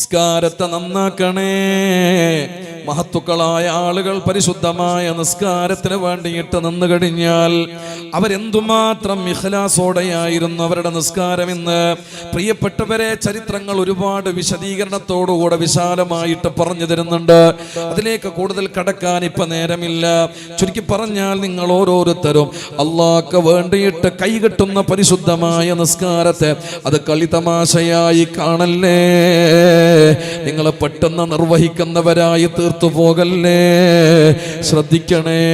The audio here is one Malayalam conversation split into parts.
നിസ്കാരത്തെ നന്നാക്കണേ. മഹത്തുക്കളായ ആളുകൾ പരിശുദ്ധമായ നിസ്കാരത്തിന് വേണ്ടിയിട്ട് നിന്ന് കഴിഞ്ഞാൽ അവരെന്തുമാത്രം ഇഖ്ലാസോടെയായിരുന്നു അവരുടെ നിസ്കാരം എന്ന് പ്രിയപ്പെട്ടവരെ ചരിത്രങ്ങൾ ഒരുപാട് വിശദീകരണത്തോടുകൂടെ വിശാലമായിട്ട് പറഞ്ഞു തരുന്നുണ്ട്. അതിലേക്ക് കൂടുതൽ കടക്കാൻ ഇപ്പൊ നേരമില്ല. ചുരുക്കി പറഞ്ഞാൽ നിങ്ങൾ ഓരോരുത്തരും അള്ളാഹ്ക്ക് വേണ്ടിയിട്ട് കൈകെട്ടുന്ന പരിശുദ്ധമായ നിസ്കാരത്തെ അത് കളിതമാശയായി കാണല്ലേ. നിങ്ങൾ പെട്ടെന്ന് നിർവഹിക്കുന്നവരായി തീർത്തു പോകല്ലേ. ശ്രദ്ധിക്കണേ.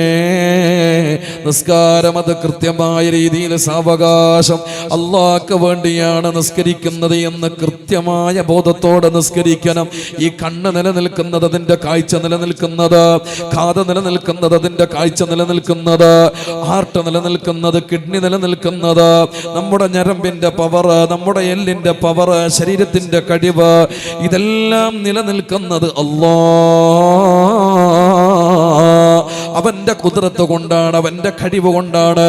നിസ്കാരം അത് കൃത്യമായ രീതിയിൽ സാവകാശം അള്ളാഹ്ക്ക് വേണ്ടിയാണ് നിസ്കരിക്കുന്നത് എന്ന് കൃത്യമായ ബോധത്തോടെ നിസ്കരിക്കണം. ഈ കണ്ണ് നിലനിൽക്കുന്നത്, അതിന്റെ കാഴ്ച നിലനിൽക്കുന്നത്, കാത് നിലനിൽക്കുന്നത്, അതിന്റെ കാഴ്ച നിലനിൽക്കുന്നത്, ഹാർട്ട് നിലനിൽക്കുന്നത്, കിഡ്നി നിലനിൽക്കുന്നത്, നമ്മുടെ ഞരമ്പിന്റെ പവർ, നമ്മുടെ എല്ലിന്റെ പവർ, ശരീരത്തിന്റെ കഴിവ്, ഇതെല്ലാം നിലനിൽക്കുന്നത് അവന്റെ കുദ്റത്ത് കൊണ്ടാണ്, അവന്റെ കഴിവ് കൊണ്ടാണ്.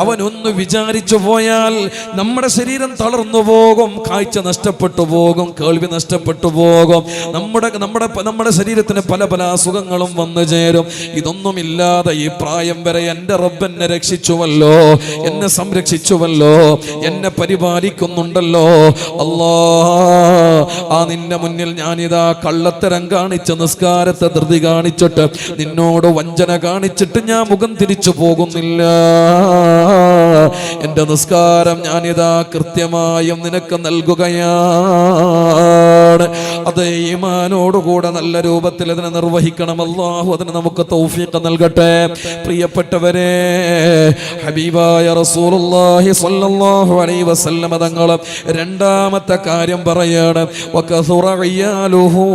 അവനൊന്ന് വിചാരിച്ചു പോയാൽ നമ്മുടെ ശരീരം തളർന്നു പോകും, കാഴ്ച നഷ്ടപ്പെട്ടു പോകും, കേൾവി നഷ്ടപ്പെട്ടു പോകും, നമ്മുടെ ശരീരത്തിന് പല പല അസുഖങ്ങളും വന്നു ചേരും. ഇതൊന്നുമില്ലാതെ ഈ പ്രായം വരെ എൻ്റെ റബ്ബ് എന്നെ രക്ഷിച്ചുവല്ലോ, എന്നെ സംരക്ഷിച്ചുവല്ലോ, എന്നെ പരിപാലിക്കുന്നുണ്ടല്ലോ. ആ നിന്റെ മുന്നിൽ ഞാനിതാ കള്ളത്തരം കാണിച്ച നിസ്കാരത്തെ ധൃതി കാണിച്ചിട്ട് നിന്നോട് വഞ്ചന കാണിച്ചിട്ട് ഞാൻ മുഖം തിരിച്ചു പോകുന്നില്ല. എന്റെ നിസ്കാരം ഞാനിതാ കൃത്യമായും നിനക്ക് നൽകുകയാണ്. അത് ഈമാനോടുകൂടെ നല്ല രൂപത്തിൽ അതിനെ നിർവഹിക്കണം. അല്ലാഹു അതിന് നമുക്ക് തൗഫീഖ് നൽകട്ടെ. പ്രിയപ്പെട്ടവരെ, ഹബീബായ റസൂലുള്ളാഹി സ്വല്ലല്ലാഹു അലൈഹി വസല്ലം തങ്ങൾ രണ്ടാമത്തെ കാര്യം പറയാണ്, വകസുറ ഇയാലുഹു.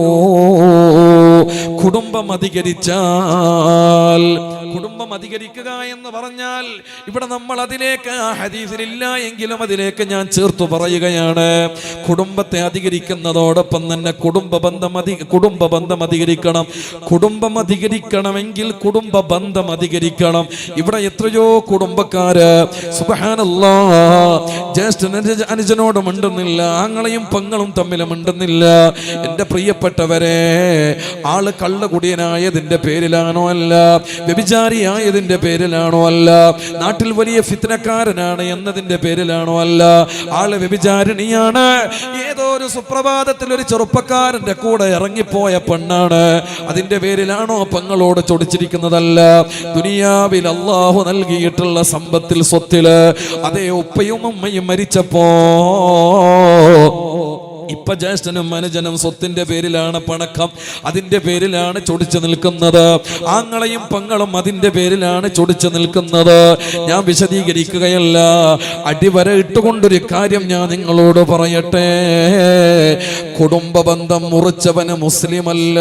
കുടുംബം അധികരിച്ചാൽ, കുടുംബം അധികരിക്കുക എന്ന് പറഞ്ഞാൽ ഇവിടെ നമ്മൾ അതിലേക്ക് ആ ഹദീസിലില്ല എങ്കിലും അതിലേക്ക് ഞാൻ ചേർത്തു പറയുകയാണ്. കുടുംബത്തെ അധികരിക്കുന്നതോടൊപ്പം തന്നെ കുടുംബ ബന്ധം അധികരിക്കണം. കുടുംബം അധികരിക്കണമെങ്കിൽ കുടുംബ ബന്ധം അധികരിക്കണം. ഇവിടെ എത്രയോ കുടുംബക്കാര് സുബ്ഹാനല്ലാഹ് ജ്യേഷ്ഠ അനുജനോട് മിണ്ടുന്നില്ല, ആങ്ങളെയും പെങ്ങളും തമ്മിൽ മിണ്ടുന്നില്ല. എൻ്റെ പ്രിയപ്പെട്ടവരെ, ആള് കള്ളുകുടിയനായതിന്റെ പേരിലാണോ അല്ല, വ്യഭിചാരിയായതിന്റെ പേരിലാണോ അല്ല, നാട്ടിൽ വലിയ ഫിത്നക്കാരനാണ് എന്നതിന്റെ പേരിലാണോ അല്ല, ആള് വ്യഭിചാരിണിയാണ്, ഏതോ ഒരു സുപ്രഭാതത്തിൽ ഒരു ചെറുപ്പക്കാരന്റെ കൂടെ ഇറങ്ങിപ്പോയ പെണ്ണാണ്, അതിന്റെ പേരിലാണോ പെങ്ങളോട് ചൊടിച്ചിരിക്കുന്നതല്ല. ദുനിയാവിൽ അല്ലാഹു നൽകിയിട്ടുള്ള സമ്പത്തിൽ, സ്വത്തില് അതേ ഉപ്പയും ഉമ്മയും മരിച്ചപ്പോ ഇപ്പൊ ജ്യേഷ്ഠനും അനുജനും സ്വത്തിന്റെ പേരിലാണ് പണക്കം, അതിന്റെ പേരിലാണ് ചൊടിച്ചു നിൽക്കുന്നത്. ആങ്ങളെയും പെങ്ങളും അതിന്റെ പേരിലാണ് ചൊടിച്ചു നിൽക്കുന്നത്. ഞാൻ വിശദീകരിക്കുകയല്ല, അടിവര ഇട്ടുകൊണ്ടൊരു കാര്യം ഞാൻ നിങ്ങളോട് പറയട്ടെ. കുടുംബ ബന്ധം മുറിച്ചവന് മുസ്ലിമല്ല.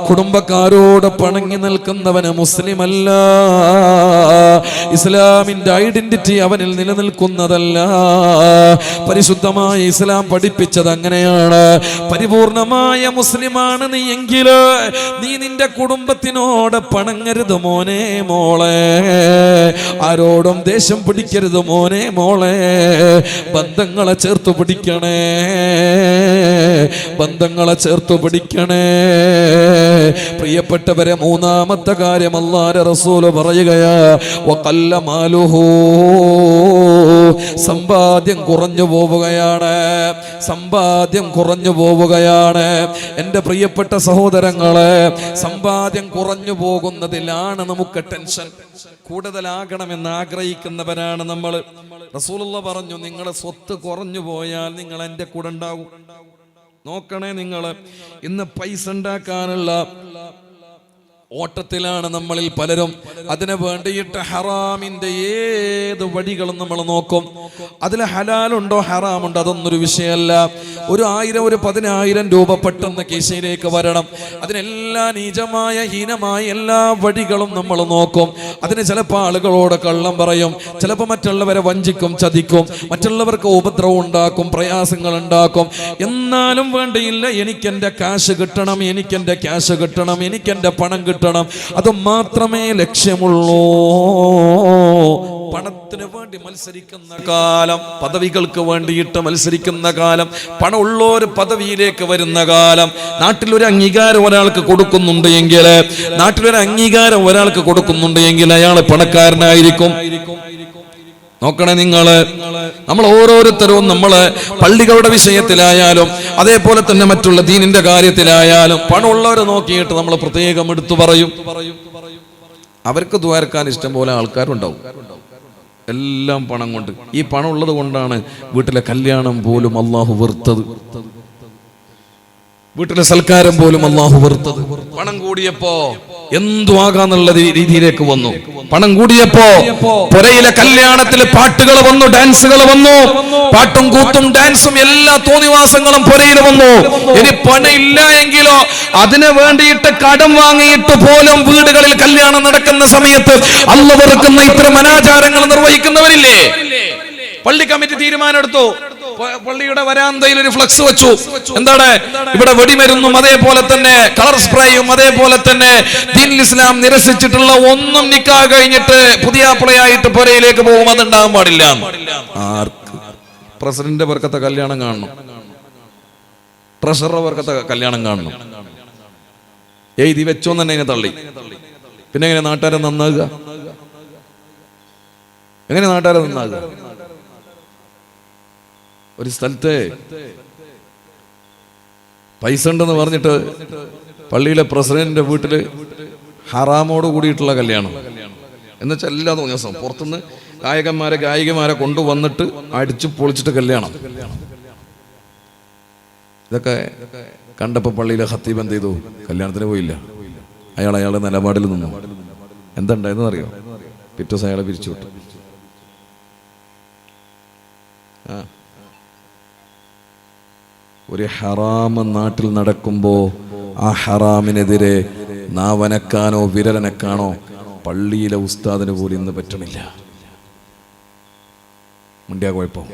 കുടുംബക്കാരോട് പണങ്ങി നിൽക്കുന്നവന് മുസ്ലിമല്ല. ഇസ്ലാമിന്റെ ഐഡന്റിറ്റി അവനിൽ നിലനിൽക്കുന്നതല്ല. പരിശുദ്ധമായ ഇസ്ലാം പഠിപ്പിച്ചത് അങ്ങനെയാണ്. പരിപൂർണമായ മുസ്ലിമാണ് നീ എങ്കിൽ നീ നിന്റെ കുടുംബത്തിനോട് പണങ്ങരുത് മോനെ മോളെ, ആരോടും ദേഷ്യം പിടിക്കരുത് മോനെ മോളെ. ബന്ധങ്ങളെ ചേർത്ത് പിടിക്കണേ, ബന്ധങ്ങളെ ചേർത്ത് പിടിക്കണേ. പ്രിയപ്പെട്ടവരെ, മൂന്നാമത്തെ കാര്യം അല്ലാഹുവിന്റെ റസൂല് പറയുകയാ, വഖല്ല മാലുഹു. സമ്പാദ്യം കുറഞ്ഞു പോവുകയാണ്, സമ്പാദ്യം കുറഞ്ഞു പോവുകയാണ്. എൻ്റെ പ്രിയപ്പെട്ട സഹോദരങ്ങളെ, സമ്പാദ്യം കുറഞ്ഞു പോകുന്നതിലാണ് നമുക്ക് ടെൻഷൻ. കൂടുതലാകണമെന്ന് ആഗ്രഹിക്കുന്നവരാണ് നമ്മൾ. റസൂലുള്ളാഹി പറഞ്ഞു, നിങ്ങളുടെ സ്വത്ത് കുറഞ്ഞു പോയാൽ നിങ്ങൾ എൻ്റെ കൂടെ ഉണ്ടാകും. നോക്കണേ, നിങ്ങൾ ഇന്ന് പൈസ ഉണ്ടാക്കാനുള്ള ഓട്ടത്തിലാണ് നമ്മളിൽ പലരും. അതിനു വേണ്ടിയിട്ട് ഹറാമിന്റെ ഏത് വഴികളും നമ്മൾ നോക്കും. അതിൽ ഹലാലുണ്ടോ ഹറാമുണ്ടോ അതൊന്നൊരു വിഷയമല്ല. ഒരു 1000 ഒരു 10,000 രൂപ പെട്ടെന്ന് കീശയിലേക്ക് വരണം. അതിനെല്ലാം നീചമായ ഹീനമായ എല്ലാ വഴികളും നമ്മൾ നോക്കും. അതിന് ചിലപ്പോൾ ആളുകളോട് കള്ളം പറയും, ചിലപ്പോൾ മറ്റുള്ളവരെ വഞ്ചിക്കും, ചതിക്കും, മറ്റുള്ളവർക്ക് ഉപദ്രവം ഉണ്ടാക്കും, പ്രയാസങ്ങൾ ഉണ്ടാക്കും. എന്നാലും വേണ്ടിയില്ല, എനിക്കെൻ്റെ കാശ് കിട്ടണം, എനിക്കെൻ്റെ ക്യാഷ് കിട്ടണം, എനിക്കെൻ്റെ പണം കിട്ടണം, അത് മാത്രമേ ലക്ഷ്യമുള്ളൂ. പണത്തിന് വേണ്ടി മത്സരിക്കുന്ന കാലം, പദവികൾക്ക് വേണ്ടിയിട്ട് മത്സരിക്കുന്ന കാലം, പണമുള്ളൊരു പദവിയിലേക്ക് വരുന്ന കാലം, നാട്ടിലൊരു അംഗീകാരം ഒരാൾക്ക് കൊടുക്കുന്നുണ്ട് എങ്കിൽ, നാട്ടിലൊരു അംഗീകാരം ഒരാൾക്ക് കൊടുക്കുന്നുണ്ട് എങ്കിൽ അയാൾ പണക്കാരനായിരിക്കും. നോക്കണേ നമ്മൾ ഓരോരുത്തരും നമ്മള് പള്ളികളുടെ വിഷയത്തിലായാലും അതേപോലെ തന്നെ മറ്റുള്ള ദീനിന്റെ കാര്യത്തിലായാലും പണമുള്ളവരെ നോക്കിയിട്ട് നമ്മൾ പ്രത്യേകം എടുത്തു പറയും. അവർക്ക് ദ്വാരക്കാൻ ഇഷ്ടം പോലെ ആൾക്കാരുണ്ടാവും. എല്ലാം പണം കൊണ്ട്. ഈ പണം ഉള്ളത് കൊണ്ടാണ് വീട്ടിലെ കല്യാണം പോലും അള്ളാഹു വെറുത്തത്, വീട്ടിലെ സൽക്കാരം പോലും അള്ളാഹു വെറുത്തത്. പണം കൂടിയപ്പോ എന്തുവാകാന്നുള്ള രീതിയിലേക്ക് വന്നു. പണം കൂടിയപ്പോ പുരയിലെ കല്യാണത്തിൽ പാട്ടുകൾ വന്നു, ഡാൻസുകൾ വന്നു, പാട്ടും കൂത്തും ഡാൻസും എല്ലാ തോന്നിവാസങ്ങളും പുരയിൽ വന്നു. ഇനി പണം ഇല്ല എങ്കിലോ അതിന് വേണ്ടിയിട്ട് കടം വാങ്ങിയിട്ട് പോലും വീടുകളിൽ കല്യാണം നടക്കുന്ന സമയത്ത് അള്ള വെറുക്കുന്ന ഇത്തരം അനാചാരങ്ങൾ നിർവഹിക്കുന്നവരില്ലേ? പള്ളി കമ്മിറ്റി തീരുമാനമെടുത്തു, പള്ളിയുടെ വരാന്തയിൽ ഒരു ഫ്ലക്സ് വെച്ചു. എന്താണ്? ഇവിടെ വെടിമരുന്നും അതേപോലെ തന്നെ കളർ സ്പ്രേയും അതേപോലെ തന്നെ ദീനുൽ ഇസ്ലാം നിരസിച്ചിട്ടുള്ള ഒന്നും നിക്കാഹ് കഴിഞ്ഞിട്ട് പുതിയാപ്പിളയായിട്ട് പുരയിലേക്ക് പോകും, അതുണ്ടാകാൻ പാടില്ല. ആർക്ക്? പ്രസിഡന്റിന്റെ വർക്കത്തെ കല്യാണം കാണണം, ട്രഷറർ വർക്കത്തെ കല്യാണം കാണണം. എഴുതി വെച്ചോന്ന് തന്നെ അതിനെ തള്ളി. പിന്നെ എങ്ങനെ നാട്ടുകാരെ നന്നാകുക? എങ്ങനെ നാട്ടുകാരെ നന്നാകുക? ഒരു സ്ഥലത്ത് പൈസ ഉണ്ടെന്ന് പറഞ്ഞിട്ട് പള്ളിയിലെ പ്രസിഡന്റിന്റെ വീട്ടില് ഹറാമോട് കൂടിയിട്ടുള്ള കല്യാണം. എന്നുവെച്ചാൽ എല്ലാ ദിവസവും പുറത്തുനിന്ന് ഗായികമാരെ കൊണ്ടുവന്നിട്ട് അടിച്ചു പൊളിച്ചിട്ട് കല്യാണം. ഇതൊക്കെ കണ്ടപ്പോ പള്ളിയിലെ ഖത്തീബ് എന്ത് ചെയ്തു? കല്യാണത്തിന് പോയില്ല. അയാളുടെ നിലപാടിൽ നിന്നു. എന്തുണ്ടായെന്ന് അറിയോ? പിറ്റേ ദിവസം അയാളെ പിരിച്ചു വിട്ടു. ഒരു ഹറാമ് നാട്ടിൽ നടക്കുമ്പോ ആ ഹറാമിനെതിരെ നാവനക്കാനോ വിരലനക്കാനോ പള്ളിയിലെ ഉസ്താദിന് പോലും ഇന്ന് പറ്റണില്ല. മുണ്ടിയ കുഴപ്പവും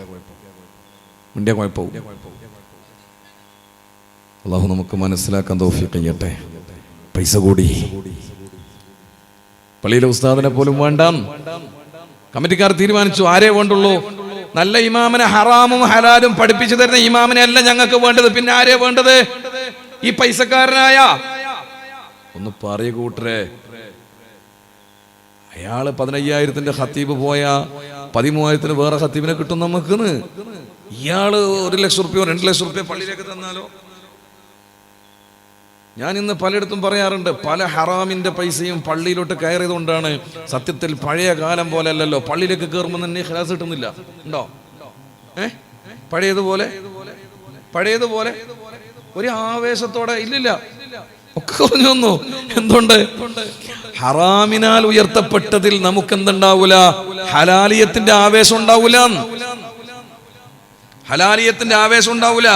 അള്ളാഹു നമുക്ക് മനസ്സിലാക്കാൻ തൗഫീഖ് ചെയ്യട്ടെ. പൈസ കൂടി, പള്ളിയിലെ ഉസ്താദിനെ പോലും വേണ്ട. കമ്മിറ്റിക്കാർ തീരുമാനിച്ചു, ആരേ വേണ്ടുള്ളൂ? നല്ല ഇമാമിനെ ഹറാമും ഹലാലും പഠിപ്പിച്ചു തരുന്ന ഇമാമിനെ അല്ല ഞങ്ങൾക്ക് വേണ്ടത്. പിന്നെ ആരെയാ വേണ്ടത്? ഈ പൈസക്കാരനായ ഒന്ന് പറയ കൂട്ടരെ. അയാള് 15,000 ഖത്തീബ് പോയ 13,000 വേറെ ഖത്തീബിനെ കിട്ടും നമുക്ക്. ഇയാള് 1 ലക്ഷം റുപ്യോ 2 ലക്ഷം റുപ്യോ പള്ളിയിലേക്ക് തന്നാലോ? ഞാൻ ഇന്ന് പലയിടത്തും പറയാറുണ്ട്, പല ഹറാമിന്റെ പൈസയും പള്ളിയിലോട്ട് കയറിയതുകൊണ്ടാണ് സത്യത്തിൽ പഴയ കാലം പോലെ അല്ലല്ലോ. പള്ളിയിലേക്ക് കയറുമ്പോൾ തന്നെ ഖലാസ് കിട്ടുന്നില്ല. ഉണ്ടോ? പഴയതുപോലെ ഒരു ആവേശത്തോടെ ഇല്ലില്ല, ഒക്കെ കുറഞ്ഞു വന്നു. എന്തുകൊണ്ട്? ഹറാമിനാൽ ഉയർത്തപ്പെട്ടതിൽ നമുക്ക് എന്തുണ്ടാവൂല? ഹലാലിയത്തിന്റെ ആവേശം ഉണ്ടാവൂല. ഹലാലിയത്തിന്റെ ആവേശം ഉണ്ടാവൂല.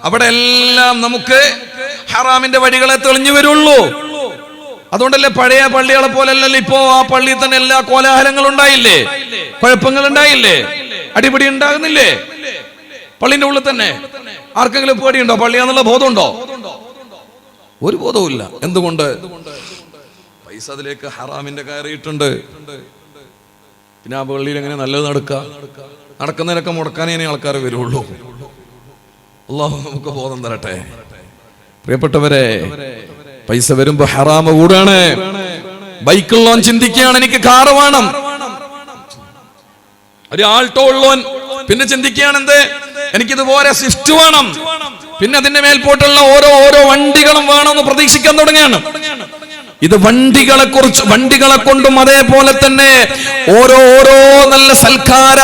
അവിടെ എല്ലാം നമുക്ക് ഹറാമിന്റെ വഴികളെ തെളിഞ്ഞു വരുള്ളൂ. അതുകൊണ്ടല്ലേ പഴയ പള്ളികളെ പോലല്ലല്ലോ ഇപ്പോ ആ പള്ളിയിൽ തന്നെ എല്ലാ കോലാഹലങ്ങളും ഉണ്ടായില്ലേ, കുഴപ്പങ്ങൾ ഉണ്ടായില്ലേ, അടിപിടി ഉണ്ടാകുന്നില്ലേ പള്ളിന്റെ ഉള്ളിൽ തന്നെ? ആർക്കെങ്കിലും പേടിയുണ്ടോ? പള്ളിയാന്നുള്ള ബോധമുണ്ടോ? ഒരു ബോധവുമില്ല. എന്തുകൊണ്ട്? പൈസ അതിലേക്ക് ഹറാമിന്റെ കയറിയിട്ടുണ്ട്. പിന്നെ ആ പള്ളിയിൽ എങ്ങനെ നല്ലത് നടക്കുന്നതിനൊക്കെ മുടക്കാനേ ആൾക്കാർ വരുള്ളൂ. അല്ലാഹു നമുക്ക് ബോധം തരട്ടെ. പ്രിയപ്പെട്ടവരെ, പൈസ വരുമ്പോ ഹറാമ് കൂടാണ്. ബൈക്കുള്ളോൻ ചിന്തിക്കുകയാണ് എനിക്ക് കാറ് വേണം. ഒരു ആൾട്ടോ ഉള്ളോൻ പിന്നെ ചിന്തിക്കുകയാണ് എന്ത്, എനിക്കിതുപോലെ സ്വിഫ്റ്റ് വേണം. പിന്നെ അതിന്റെ മേൽപോട്ടുള്ള ഓരോ വണ്ടികളും വേണമെന്ന് പ്രതീക്ഷിക്കാൻ തുടങ്ങുകയാണ്. ഇത് വണ്ടികളെ കൊണ്ടും അതേപോലെ തന്നെ ഓരോ നല്ല സൽക്കാര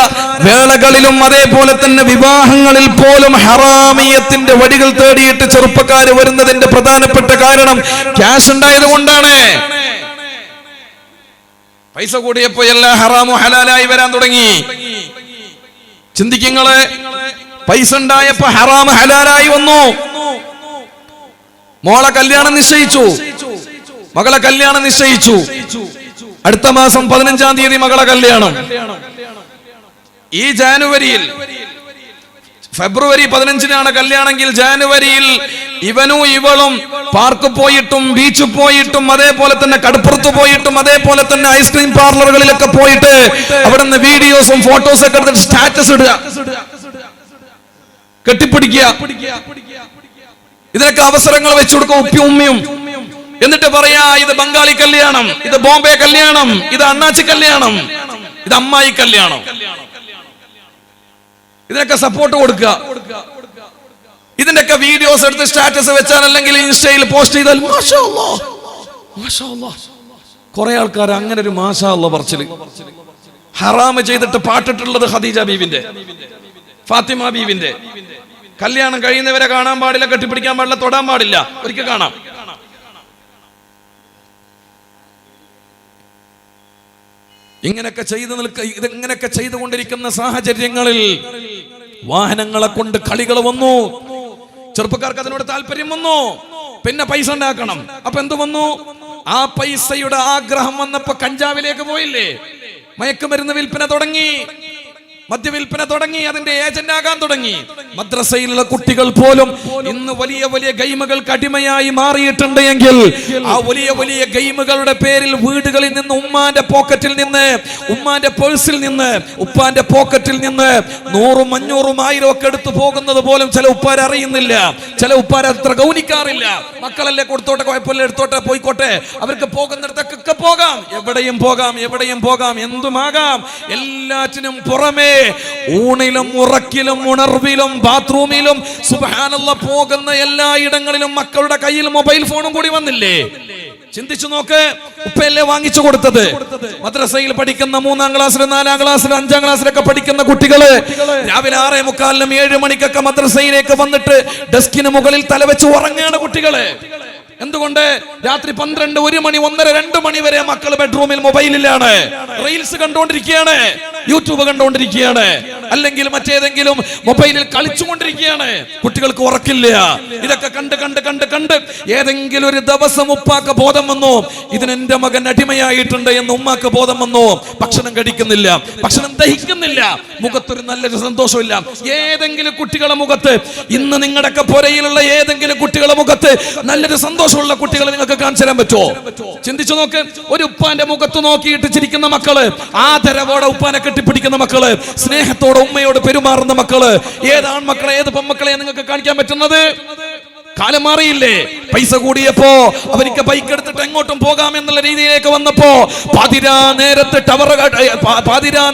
വേളകളിലും അതേപോലെ തന്നെ വിവാഹങ്ങളിൽ പോലും ഹറാമിയത്തിന്റെ വടികൾ തേടിയിട്ട് ചെറുപ്പക്കാർ വരുന്നതിന്റെ പ്രധാനപ്പെട്ട കാരണം ക്യാഷ് ഉണ്ടായത് കൊണ്ടാണ്. പൈസ കൂടിയപ്പോ എല്ലാ ഹറാമും ഹലാലായി വരാൻ തുടങ്ങി. ചിന്തിക്കുങ്ങള്, പൈസ ഉണ്ടായപ്പോ ഹറാം ഹലാലായി വന്നു. മോളെ കല്യാണം നിശ്ചയിച്ചു, മകളെ കല്യാണം നിശ്ചയിച്ചു. അടുത്ത മാസം 15-ാം തീയതി മകളെ കല്യാണം. ഈ ജാനുവരിയിൽ, ഫെബ്രുവരി 15-നാണ് കല്യാണമെങ്കിൽ ജാനുവരിയിൽ ഇവനും ഇവളും പാർക്ക് പോയിട്ടും ബീച്ചിൽ പോയിട്ടും അതേപോലെ തന്നെ കടപ്പുറത്ത് പോയിട്ടും അതേപോലെ തന്നെ ഐസ്ക്രീം പാർലറുകളിലൊക്കെ പോയിട്ട് അവിടെ നിന്ന് വീഡിയോസും ഫോട്ടോസും ഒക്കെ എടുത്തിട്ട് സ്റ്റാറ്റസ് ഇടുക, കെട്ടിപ്പിടിക്കുക. ഇതിനൊക്കെ അവസരങ്ങൾ വെച്ചു കൊടുക്കും ഉപ്പിയും ഉമ്മയും. എന്നിട്ട് പറയാ ഇത് ബംഗാളി കല്യാണം, ഇത് ബോംബെ കല്യാണം, ഇത് അണ്ണാച്ചി കല്യാണം, ഇത് അമ്മായി കല്യാണം. ഇതിനൊക്കെ സപ്പോർട്ട് കൊടുക്കുക. ഇതിന്റെയൊക്കെ വീഡിയോസ് എടുത്ത് സ്റ്റാറ്റസ് വെച്ചാൽ അല്ലെങ്കിൽ ഇൻസ്റ്റയിൽ പോസ്റ്റ് ചെയ്താൽ മാഷാ അല്ലാഹ്, മാഷാ അല്ലാഹ്. കുറെ ആൾക്കാർ അങ്ങനെ ഒരു മാഷാ അല്ലാഹ് പറച്ചില്. ഹറാമ് ചെയ്തിട്ട് പാട്ടിട്ടുള്ളത് ഖദീജ ബീവിന്റെ, ഫാത്തിമ ബീവിന്റെ. കല്യാണം കഴിയുന്നവരെ കാണാൻ പാടില്ല, കെട്ടിപ്പിടിക്കാൻ പാടില്ല, തൊടാൻ പാടില്ല. ഒരിക്കൽ കാണാം. ഇങ്ങനെയൊക്കെ ഇങ്ങനെയൊക്കെ ചെയ്തുകൊണ്ടിരിക്കുന്ന സാഹചര്യങ്ങളിൽ വാഹനങ്ങളെ കൊണ്ട് കളികൾ വന്നു. ചെറുപ്പക്കാർക്ക് അതിനോട് താല്പര്യം വന്നു. പിന്നെ പൈസ ഉണ്ടാക്കണം. അപ്പൊ എന്ത് വന്നു? ആ പൈസയുടെ ആഗ്രഹം വന്നപ്പോ കഞ്ചാവിലേക്ക് പോയില്ലേ? മയക്കുമരുന്ന് വിൽപ്പന തുടങ്ങി, മദ്യവിൽപ്പന തുടങ്ങി, അതിന്റെ ഏജന്റ് ആകാൻ തുടങ്ങി. മദ്രസയിലുള്ള കുട്ടികൾ പോലും ഇന്ന് വലിയ വലിയ ഗെയിമുകൾക്ക് അടിമയായി മാറിയിട്ടുണ്ട് എങ്കിൽ ആ വലിയ വലിയ ഗെയിമുകളുടെ പേരിൽ വീടുകളിൽ നിന്ന് ഉമ്മാന്റെ പോക്കറ്റിൽ നിന്ന്, ഉമ്മാന്റെ പേഴ്സിൽ നിന്ന്, ഉപ്പാന്റെ പോക്കറ്റിൽ നിന്ന് 100, 500, 1000 ഒക്കെ എടുത്തു പോകുന്നത് പോലും ചില ഉപ്പാർ അറിയുന്നില്ല. ചില ഉപ്പാർ അത്ര ഗൗനിക്കാറില്ല. മക്കളല്ലേ, കൊടുത്തോട്ടെ, കുഴപ്പമില്ല, എടുത്തോട്ടെ, പോയിക്കോട്ടെ, അവർക്ക് പോകുന്നിടത്തൊക്കെ പോകാം, എവിടെയും പോകാം, എവിടെയും പോകാം, എന്തുമാകാം. എല്ലാറ്റിനും പുറമേ ഊണിലും ഉറക്കിലും ഉണർവിലും ബാത്റൂമിലും സുബ്ഹാനല്ലാഹ് പോകുന്ന എല്ലായിടങ്ങളിലും മക്കളുടെ കയ്യിൽ മൊബൈൽ ഫോണും കൂടി വന്നില്ലേ? ചിന്തിച്ചു നോക്ക്. ഉപ്പയല്ലേ വാങ്ങിച്ചു കൊടുത്തത്? മദ്രസയിൽ പഠിക്കുന്ന 3-ാം ക്ലാസ്സിലും 4-ാം ക്ലാസ്സിലും 5-ാം ക്ലാസ്സിലൊക്കെ പഠിക്കുന്ന കുട്ടികള് രാവിലെ 6:45-നും 7 മണിക്കൊക്കെ മദ്രസയിലേക്ക് വന്നിട്ട് ഡെസ്കിന് മുകളിൽ തലവെച്ച് ഉറങ്ങുകയാണ് കുട്ടികള്. എന്തുകൊണ്ട്? രാത്രി 12, 1 മണി, 1:30, 2 മണി വരെ മക്കൾ ബെഡ്റൂമിൽ മൊബൈലിലാണ്, റീൽസ് കണ്ടുകൊണ്ടിരിക്കുകയാണ്, യൂട്യൂബ് കണ്ടുകൊണ്ടിരിക്കുകയാണ്, അല്ലെങ്കിൽ മറ്റേതെങ്കിലും മൊബൈലിൽ കളിച്ചുകൊണ്ടിരിക്കുകയാണ്. കുട്ടികൾക്ക് ഉറക്കില്ല. ഇതൊക്കെ കണ്ട് കണ്ട് കണ്ട് കണ്ട് ഏതെങ്കിലും ഒരു ദിവസം ഉപ്പാക്ക് ബോധം വന്നു, ഇതിന് എന്റെ മകൻ അടിമയായിട്ടുണ്ട് എന്ന് ഉമ്മാക്ക് ബോധം വന്നു. ഭക്ഷണം കഴിക്കുന്നില്ല, ഭക്ഷണം ദഹിക്കുന്നില്ല, മുഖത്തൊരു നല്ലൊരു സന്തോഷമില്ല. ഏതെങ്കിലും കുട്ടികളുടെ മുഖത്ത്, ഇന്ന് നിങ്ങളുടെയൊക്കെ പുരയിലുള്ള ഏതെങ്കിലും കുട്ടികളുടെ മുഖത്ത് നല്ലൊരു സന്തോഷമുള്ള കുട്ടികളെ നിങ്ങൾക്ക് കാണിച്ചു തരാൻ പറ്റുമോ? ചിന്തിച്ചു നോക്ക്. ഒരു ഉപ്പാന്റെ മുഖത്ത് നോക്കിയിട്ട് ചിരിക്കുന്ന മക്കള്, ആദരവോടെ ഉപ്പാനെ കെട്ടിപ്പിടിക്കുന്ന മക്കള്, സ്നേഹത്തോടെ ഉമ്മയോട് പെരുമാറുന്ന മക്കള്, ഏതാണ് മക്കളെ, ഏത് പെൺമക്കളെ നിങ്ങൾക്ക് കാണിക്കാൻ പറ്റുന്നത്? കാലം മാറിയില്ലേ? പൈസ കൂടിയപ്പോ അവർക്ക് ബൈക്ക് എടുത്തിട്ട് എങ്ങോട്ടും പോകാം എന്നുള്ള രീതിയിലേക്ക് വന്നപ്പോ പാതിരാ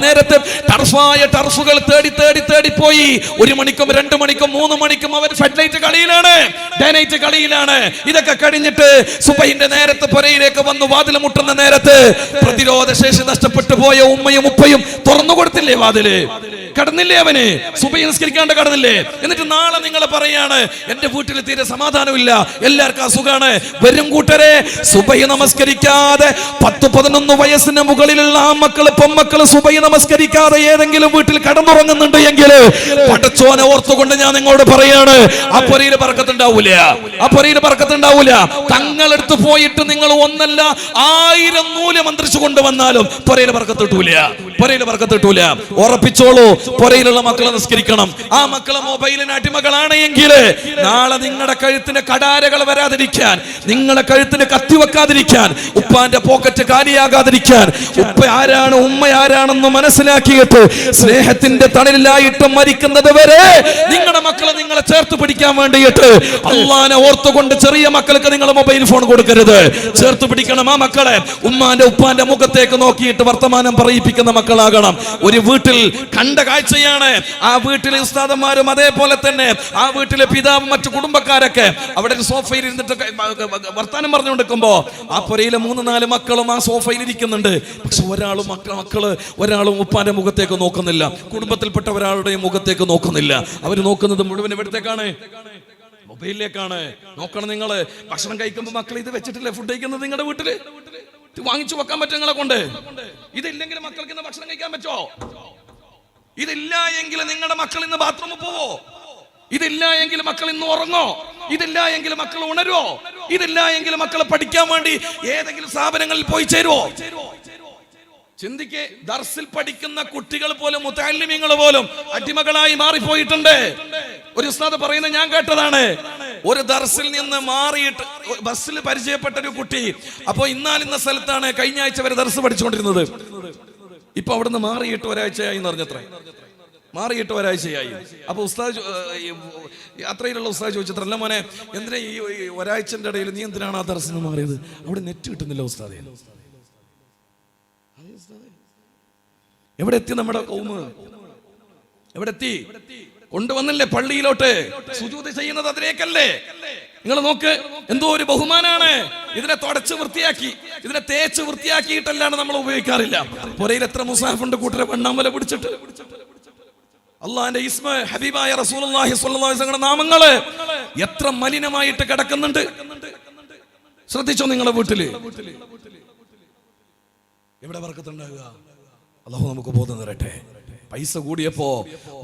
നേരത്ത് ടർഫായ ടർഫുകൾ തേടി തേടി തേടി പോയി. 1 മണിക്കും 2 മണിക്കും 3 മണിക്കും അവർ ഫെഡ്ലൈറ്റ് കളിയിലാണ്, ഡേ നൈറ്റ് കളിയിലാണ്. ഇതൊക്കെ കഴിഞ്ഞിട്ട് സുബഹിന്റെ നേരത്ത് പുരയിലേക്ക് വന്ന് വാതിൽ മുട്ടുന്ന നേരത്ത് പ്രതിരോധ ശേഷി നഷ്ടപ്പെട്ടു പോയ ഉമ്മയും ഉപ്പയും തുറന്നു കൊടുത്തില്ലേ വാതില്? കടന്നില്ലേ? അവന് സുബഹി നിസ്കരിക്കാണ്ട് കടന്നില്ലേ? എന്നിട്ട് നാളെ നിങ്ങൾ പറയാണ് എന്റെ വീട്ടിൽ തീരെ സമാധാനമില്ല, എല്ലാവർക്കും അസുഖാണ്. വരും കൂട്ടരെ, സുബഹി നമസ്കരിക്കാതെ 10-11 വയസ്സിന് മുകളിലുള്ള ആ മക്കള്, പെമ്മക്കള് സുബഹി നമസ്കരിക്കാതെ ഏതെങ്കിലും വീട്ടിൽ കടന്നുറങ്ങുന്നുണ്ട് എങ്കിൽ പടച്ചോനെ ഓർത്തുകൊണ്ട് ഞാൻ നിങ്ങളോട് പറയാണ്, ആ പൊരയിൽ ബർക്കത്തുണ്ടാവൂല, ആ പൊരയിൽ ബർക്കത്തുണ്ടാവൂല. തങ്ങളെടുത്ത് പോയിട്ട് നിങ്ങൾ 1 അല്ല 1000 നൂല് മന്ത്രിച്ചു കൊണ്ടുവന്നാലും പൊരയിൽ ബർക്കത്ത് കിട്ടൂല, പൊരയിൽ ബർക്കത്ത് കിട്ടൂല. ഉറപ്പിച്ചോളൂ, പൊരയിലുള്ള മക്കളെ നിസ്കരിക്കണം. ആ മക്കളെ മൊബൈലിന് അടിമകളാണ് എങ്കിൽ നാളെ നിങ്ങളുടെ കഴുത്തിന് കടാരകൾ വരാതിരിക്കാൻ, നിങ്ങളുടെ കഴുത്തിന് കത്തി വെക്കാതിരിക്കാൻ, ഉപ്പാന്റെ പോക്കറ്റ് കാലിയാകാതിരിക്കാൻ, ഉപ്പ ആരാണ് ഉമ്മ ആരാണെന്ന് മനസ്സിലാക്കിയിട്ട് സ്നേഹത്തിന്റെ തണലിലായിട്ട് മരിക്കുന്നത് വരെ നിങ്ങളുടെ മക്കളെ നിങ്ങളെ ചേർത്ത് പിടിക്കാൻ വേണ്ടിയിട്ട് അള്ളാനെ ഓർത്തുകൊണ്ട് ചെറിയ മക്കൾക്ക് നിങ്ങൾ മൊബൈൽ ഫോൺ കൊടുക്കരുത്. ചേർത്ത് പിടിക്കണം ആ മക്കളെ. ഉമ്മാന്റെ ഉപ്പാന്റെ മുഖത്തേക്ക് നോക്കിയിട്ട് വർത്തമാനം പറയിപ്പിക്കുന്ന മക്കളാകണം. ഒരു വീട്ടിൽ കണ്ട കാഴ്ചയാണ്. ആ വീട്ടിലെ ഉസ്താദന്മാരും അതേപോലെ തന്നെ ആ വീട്ടിലെ പിതാവും മറ്റു കുടുംബക്കാരൊക്കെ അവിടെ ഒരു സോഫയിൽ ഇരുന്നിട്ട് വർത്താനം പറഞ്ഞുകൊണ്ടിരിക്കുമ്പോ ആ പുരയിലെ 3-4 മക്കളും ആ സോഫയിൽ ഇരിക്കുന്നുണ്ട്. പക്ഷെ ഒരാളും ഉപ്പാന്റെ മുഖത്തേക്ക് നോക്കുന്നില്ല, കുടുംബത്തിൽപ്പെട്ട ഒരാളുടെയും മുഖത്തേക്ക് നോക്കുന്നില്ല. അവർ നോക്കുന്നത് മുഴുവൻ എവിടത്തേക്കാണ്? മൊബൈലിലേക്കാണ്. നോക്കണം. നിങ്ങള് ഭക്ഷണം കഴിക്കുമ്പോൾ മക്കൾ ഇത് വെച്ചിട്ടില്ലേ ഫുഡ് കഴിക്കുന്നത്? നിങ്ങളുടെ വീട്ടില് വാങ്ങിച്ചു വെക്കാൻ പറ്റും നിങ്ങളെ കൊണ്ട്? ഇതില്ലെങ്കിൽ മക്കൾക്ക് ഇന്ന് ഭക്ഷണം കഴിക്കാൻ പറ്റോ? ഇതില്ല എങ്കിൽ നിങ്ങളുടെ മക്കൾ ഇന്ന് ബാത്റൂമിൽ പോവോ? ഇതില്ല എങ്കിൽ മക്കൾ ഇന്ന് ഉറങ്ങോ? ഇതില്ല എങ്കിൽ മക്കൾ ഉണരുവോ? ഇതില്ല എങ്കിൽ മക്കൾ പഠിക്കാൻ വേണ്ടി ഏതെങ്കിലും സ്ഥാപനങ്ങളിൽ പോയി ചേരുവോ? ചിന്തിക്കേ. ദർസിൽ പഠിക്കുന്ന കുട്ടികൾ പോലും മുതഅല്ലിമീങ്ങൾ പോലും അടിമകളായി മാറിപ്പോയിട്ടുണ്ട്. ഒരു ഉസ്താദ് പറയുന്നത് ഞാൻ കേട്ടതാണ്. ഒരു ദർസിൽ നിന്ന് മാറിയിട്ട് ബസ്സിൽ പരിചയപ്പെട്ട ഒരു കുട്ടി, അപ്പോ ഇന്ന സ്ഥലത്താണ് കഴിഞ്ഞ ആഴ്ച വരെ ദർസ് പഠിച്ചുകൊണ്ടിരുന്നത്, ഇപ്പൊ അവിടുന്ന് മാറിയിട്ട് ഒരാഴ്ചയായി എന്ന് പറഞ്ഞത്ര, മാറിയിട്ട് ഒരാഴ്ചയായി. അപ്പൊ ഉസ്താദ് യാത്രയിലുള്ള ഉസ്താദ് ചോദിച്ചത്ര, അല്ല മോനെ എന്തിനാ ഈ ഒരാഴ്ചന്റെ ഇടയിൽ നീ എന്തിനാണ് ആ ദർസിൽ നിന്ന് മാറിയത്? അവിടെ നെറ്റ് കിട്ടുന്നില്ല ഉസ്താദേ. എവിടെ എത്തി നമ്മുടെ കൗമ്? എവിടെ എത്തി? കൊണ്ടുവന്നില്ലേ പള്ളിയിലോട്ട്? സുജൂദ് ചെയ്യുന്നത് അതിലേക്കല്ലേ? നിങ്ങൾ നോക്ക്, എന്തോ ഒരു ബഹുമാനാണ്. ഇതിനെ തുടച്ച് വൃത്തിയാക്കി, ഇതിനെ തേച്ച് വൃത്തിയാക്കിയിട്ടല്ലാണ്ട് നമ്മൾ ഉപയോഗിക്കാറില്ല. പുരയിൽ എത്ര മുസാഫുണ്ട് കൂട്ടരെ വെണ്ണാമല പിടിച്ചിട്ട്. അള്ളാന്റെ ഇസ്മ ഹബീബായ റസൂലുള്ളാഹി സ്വല്ലല്ലാഹു അലൈഹി വസല്ലം നാമങ്ങള് എത്ര മലിനമായിട്ട് കിടക്കുന്നുണ്ട്. ശ്രദ്ധിച്ചോ നിങ്ങളുടെ വീട്ടില്? എവിടെ ബർക്കത്തുണ്ടാകുക? അല്ലാഹു നമുക്ക് ബോധം തരട്ടെ. പൈസ കൂടിയപ്പോ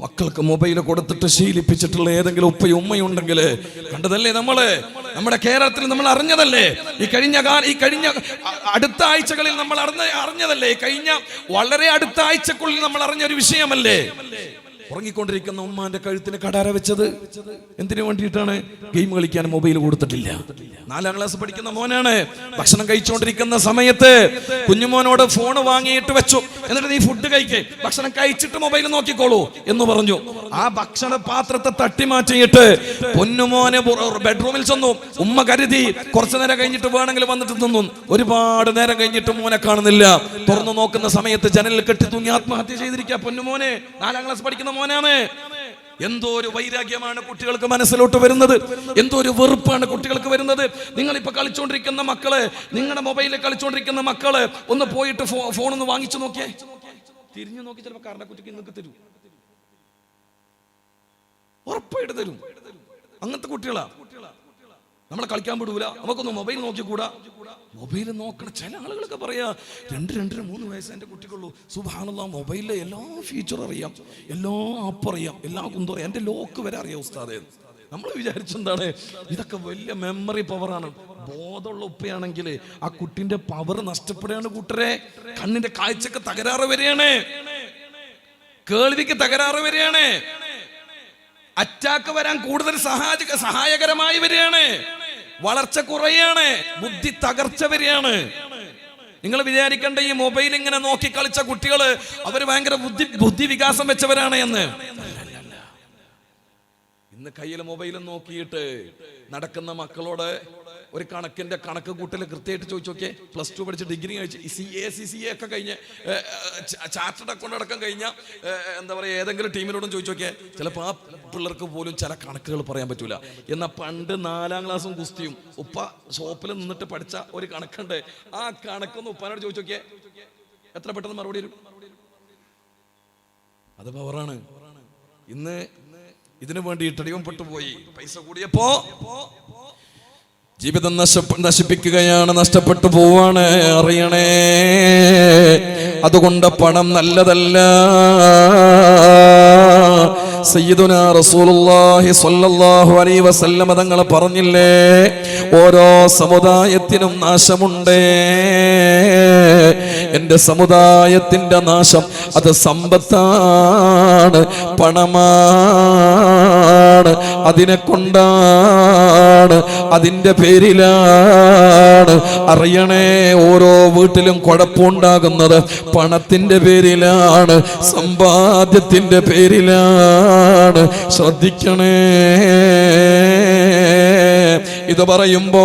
മക്കൾക്ക് മൊബൈൽ കൊടുത്തിട്ട് ശീലിപ്പിച്ചിട്ടുള്ള ഏതെങ്കിലും ഉപ്പയും ഉമ്മയുണ്ടെങ്കിൽ കണ്ടതല്ലേ നമ്മള്? നമ്മുടെ കേരളത്തിൽ നമ്മൾ അറിഞ്ഞതല്ലേ? ഈ കഴിഞ്ഞ അടുത്ത ആഴ്ചകളിൽ നമ്മൾ അറിഞ്ഞതല്ലേ? കഴിഞ്ഞ വളരെ അടുത്ത ആഴ്ചക്കുള്ളിൽ നമ്മൾ അറിഞ്ഞ ഒരു വിഷയമല്ലേ? ഉറങ്ങിക്കൊണ്ടിരിക്കുന്ന ഉമ്മാന്റെ കഴുത്തിന് കടാര വെച്ചത് എന്തിനു വേണ്ടിയിട്ടാണ്? ഗെയിം കളിക്കാൻ മൊബൈൽ കൊടുത്തിട്ടില്ല. 4ാം ക്ലാസ് പഠിക്കുന്ന മോനാണ്. ഭക്ഷണം കഴിച്ചുകൊണ്ടിരിക്കുന്ന സമയത്ത് കുഞ്ഞുമോനോട് ഫോൺ വാങ്ങിയിട്ട് വെച്ചു, എന്നിട്ട് നീ ഫുഡ് കഴിക്കേ, ഭക്ഷണം കഴിച്ചിട്ട് മൊബൈൽ നോക്കിക്കോളൂ എന്ന് പറഞ്ഞു. ആ ഭക്ഷണ പാത്രത്തെ തട്ടി മാറ്റിയിട്ട് പൊന്നുമോനെ ബെഡ്റൂമിൽ ചെന്നു. ഉമ്മ കരുതി കുറച്ചു നേരം കഴിഞ്ഞിട്ട് വേണമെങ്കിൽ വന്നിട്ട് തിന്നു. ഒരുപാട് നേരം കഴിഞ്ഞിട്ട് മോനെ കാണുന്നില്ല. തുറന്നു നോക്കുന്ന സമയത്ത് ജനലിൽ കെട്ടി തൂങ്ങി ആത്മഹത്യ ചെയ്തിരിക്കുക പൊന്നുമോനെ. 4ാം ക്ലാസ് പഠിക്കുന്ന മോനാണ്. എന്തോ ഒരു വൈരാഗ്യമാണ് കുട്ടികൾക്ക് മനസ്സിലോട്ട് വരുന്നത്, എന്തോ ഒരു വെറുപ്പാണ് കുട്ടികൾക്ക് വരുന്നത്. നിങ്ങളിപ്പോ കളിച്ചോണ്ടിരിക്കുന്ന മക്കള്, നിങ്ങളുടെ മൊബൈലിൽ കളിച്ചോണ്ടിരിക്കുന്ന മക്കള് ഒന്ന് പോയിട്ട് ഫോണൊന്ന് വാങ്ങിച്ചു നോക്കിയേ. തിരിഞ്ഞു നോക്കി ചിലപ്പോ കാരണക്കുറ്റിക്ക് നിങ്ങൾക്ക് തരൂ, ഉറപ്പായിട്ട് തരും. അങ്ങനത്തെ കുട്ടികളാ. നമ്മളെ കളിക്കാൻ വിടൂല, നമുക്കൊന്ന് മൊബൈൽ നോക്കിക്കൂടാ. മൊബൈൽ നോക്കണം. ചില ആളുകളൊക്കെ പറയാ 2, 2, 3 വയസ്സ് എൻ്റെ കുട്ടിക്കുള്ളൂ. സുബ്ഹാനല്ലാഹ്, മൊബൈലിലെ എല്ലാ ഫീച്ചറും അറിയാം, എല്ലാ ആപ്പ് അറിയാം, എല്ലാ കുന്തം അറിയാം, എൻ്റെ ലോക്ക് വരെ അറിയാം ഉസ്താദേ. നമ്മൾ വിചാരിച്ചെന്താണ് ഇതൊക്കെ വലിയ മെമ്മറി പവറാണ്. ബോധമുള്ള ഉപ്പയാണെങ്കിൽ ആ കുട്ടിന്റെ പവർ നഷ്ടപ്പെടുകയാണ് കൂട്ടരെ. കണ്ണിന്റെ കാഴ്ചക്ക് തകരാറ് വരികയാണ്, കേൾവിക്ക് തകരാറ് വരികയാണ്, അറ്റാക്ക് വരാൻ കൂടുതൽ സഹായകരമായി വരികയാണ്, വളർച്ച കുറയാണ്, ബുദ്ധി തകർച്ച വരികയാണ്. നിങ്ങൾ വിചാരിക്കേണ്ട ഈ മൊബൈൽ ഇങ്ങനെ നോക്കി കളിച്ച കുട്ടികള് അവര് ഭയങ്കര ബുദ്ധി വികാസം വെച്ചവരാണ് എന്ന്. ഇന്ന് കയ്യിൽ മൊബൈലും നോക്കിയിട്ട് നടക്കുന്ന മക്കളോട് ഒരു കണക്കിന്റെ കണക്ക് കൂട്ടൽ കൃത്യമായിട്ട് ചോദിച്ചു നോക്കിയേ. +2 പഠിച്ച് ഡിഗ്രി കഴിച്ച് CA ഒക്കെ കഴിഞ്ഞ് ചാർട്ടേഡ് അക്കൗണ്ട് അടക്കം കഴിഞ്ഞ എന്താ പറയുക ഏതെങ്കിലും ടീമിനോടും ചോദിച്ചു നോക്കിയേ. ചിലപ്പോൾ ആ പിള്ളേർക്ക് പോലും ചില കണക്കുകൾ പറയാൻ പറ്റൂല. എന്നാൽ പണ്ട് 4ാം ക്ലാസ്സും ഗുസ്തിയും ഉപ്പ ഷോപ്പിൽ നിന്നിട്ട് പഠിച്ച ഒരു കണക്കുണ്ട്. ആ കണക്കൊന്ന് ഉപ്പാനോട് ചോദിച്ചു നോക്കിയേ, എത്ര പെട്ടെന്ന് മറുപടി വരും. അത് പവറാണ്. ഇന്ന് ഇതിനു വേണ്ടിയിട്ട് അടിവപ്പെട്ടു പോയി. പൈസ കൂടിയപ്പോ ജീവിതം നശിപ്പിക്കുകയാണ്, നഷ്ടപ്പെട്ടു പോവാണ്. അറിയണേ, അതുകൊണ്ട് പണം നല്ലതല്ല. സയ്യിദുനാ റസൂലുള്ളാഹി സ്വല്ലല്ലാഹു അലൈഹി വസല്ലം തങ്ങൾ പറഞ്ഞില്ലേ, ഓരോ സമുദായത്തിനും നാശമുണ്ട്. എൻ്റെ സമുദായത്തിന്റെ നാശം അത് സമ്പത്താണ്, പണമാണ്. അതിനെ കൊണ്ടാണ്, അതിൻ്റെ പേരിലാണ്. അറിയണേ, ഓരോ വീട്ടിലും കുഴപ്പമുണ്ടാകുന്നത് പണത്തിന്റെ പേരിലാണ്, സമ്പാദ്യത്തിന്റെ പേരിലാണ്. ശ്രദ്ധിക്കണേ. ഇത് പറയുമ്പോ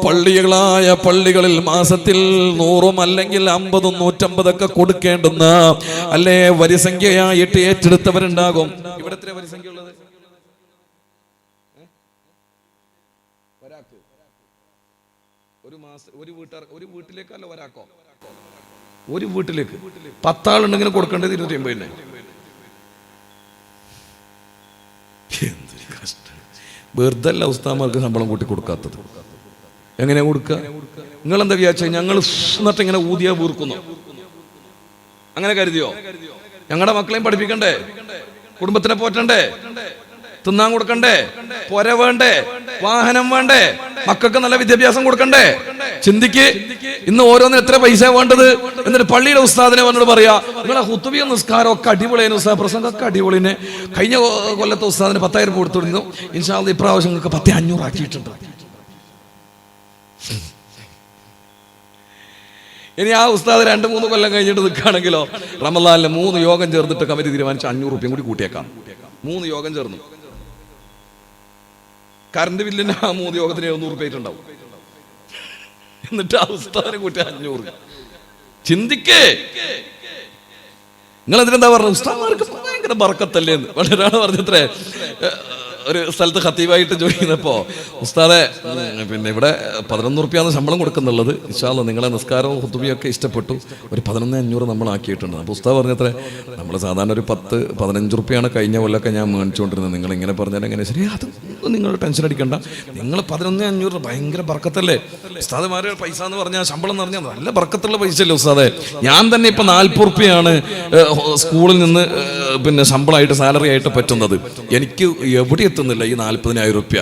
പള്ളികളായ പള്ളികളിൽ മാസത്തിൽ 100 അല്ലെങ്കിൽ 50, 150 കൊടുക്കേണ്ടുന്ന അല്ലേ വരിസംഖ്യയായിട്ട് ഏറ്റെടുത്തവരുണ്ടാകും. ഇവിടെ എത്ര വരിസംഖ്യ ഉള്ളത്? ഒരാൾക്ക് ഒരു മാസം ഒരു വീട്ടിലേക്കല്ല ഒരാൾക്കോ, ഒരു വീട്ടിലേക്ക് 10 ആളുണ്ടെങ്കിലും കൊടുക്കേണ്ടത് 250. എന്തൊരു കഷ്ടം. വെറുതെ അല്ല ഉസ്താദന്മാർക്ക് ശമ്പളം കൂട്ടി കൊടുക്കാത്തത്. എങ്ങനെയാ കൊടുക്കുക? നിങ്ങൾ എന്താ വിചാരിച്ച ഞങ്ങൾ എന്നിട്ട് ഇങ്ങനെ ഊതിയാ വീർക്കുന്നു അങ്ങനെ കരുതിയോ? ഞങ്ങളുടെ മക്കളെയും പഠിപ്പിക്കണ്ടേ, കുടുംബത്തിനെ പോറ്റണ്ടേ, തിന്നാൻ കൊടുക്കണ്ടേ, പൊര വേണ്ടേ, വാഹനം വേണ്ടേ, മക്കൾക്ക് നല്ല വിദ്യാഭ്യാസം കൊടുക്കണ്ടേ? ചിന്തിക്ക്. ഇന്ന് ഓരോന്നിന് എത്ര പൈസ വേണ്ടത്. എന്നിട്ട് പള്ളിയുടെ ഉസ്താദിനെ വന്നോട് പറയാ, നിങ്ങളെ ഹുത്തുബിയ നിസ്കാരം ഒക്കെ അടിപൊളിയായിരുന്നു ഉസ്താദ്, പ്രസംഗമൊക്കെ അടിപൊളിനെ. കഴിഞ്ഞ കൊല്ലത്തെ ഉസ്താദിന് 10,000 കൊടുത്തിരുന്നു, ഇൻഷാ അല്ലാഹ് ഇപ്രാവശ്യം നിങ്ങൾക്ക് 10,500 ആക്കിയിട്ടുണ്ട്. ഇനി ആ ഉസ്താദ് 2-3 കൊല്ലം കഴിഞ്ഞിട്ട് നിൽക്കുകയാണെങ്കിലോ, റമളാനിലെ 3 യോഗം ചേർന്നിട്ട് കമ്മിറ്റി തീരുമാനിച്ച് 500 രൂപയും കൂടി കൂട്ടിയേക്കാം. 3 യോഗം ചേർന്നു. കറണ്ട് ബില്ലിന് ആ 3 യോഗത്തിന് 700 രൂപ ആയിട്ടുണ്ടാവും. എന്നിട്ട് ആ ഉസ്താദിനെ കൂട്ടി 500. ചിന്തിക്കേ. നിങ്ങൾ എന്തിനെന്താ പറഞ്ഞത്? ഉസ്താദ്മാർക്ക് ഭയങ്കര ബർക്കത്തല്ലേ എന്ന്. ഒരാൾ പറഞ്ഞത്രേ, ഒരു സ്ഥലത്ത് ഖത്തീബായിട്ട് ജോലി ചെയ്യുന്നപ്പോ, ഉസ്താദെ പിന്നെ ഇവിടെ 11 റുപ്യാണ് ശമ്പളം കൊടുക്കുന്നുള്ളത്, ഇൻഷാ അല്ലാഹ് നിങ്ങളെ നിസ്കാരവും ഖുതുബയൊക്കെ ഇഷ്ടപ്പെട്ടു, ഒരു 11,500 നമ്മൾ ആക്കിയിട്ടുണ്ട്. അപ്പോൾ ഉസ്താദ് പറഞ്ഞത്രേ, നമ്മൾ സാധാരണ ഒരു 10-15 റുപ്യാണ് കഴിഞ്ഞ കൊല്ലമൊക്കെ ഞാൻ മേടിച്ചുകൊണ്ടിരുന്നത്, നിങ്ങൾ ഇങ്ങനെ പറഞ്ഞാൽ എങ്ങനെ ശരി? അത് നിങ്ങൾ ടെൻഷൻ അടിക്കണ്ട, നിങ്ങൾ 11,500 ഭയങ്കര ബർക്കത്തല്ലേ. ഉസ്താദ്മാരുടെ പൈസ എന്ന് പറഞ്ഞാൽ, ശമ്പളം എന്ന് പറഞ്ഞാൽ നല്ല ബർക്കത്തുള്ള പൈസ അല്ലേ ഉസ്താദെ. ഞാൻ തന്നെ ഇപ്പൊ 40 റുപ്യാണ് സ്കൂളിൽ നിന്ന് പിന്നെ ശമ്പളമായിട്ട് സാലറി ആയിട്ട് പറ്റുന്നത്, എനിക്ക് എവിടെ എത്തുന്നില്ല ഈ 40,000 റുപ്യ.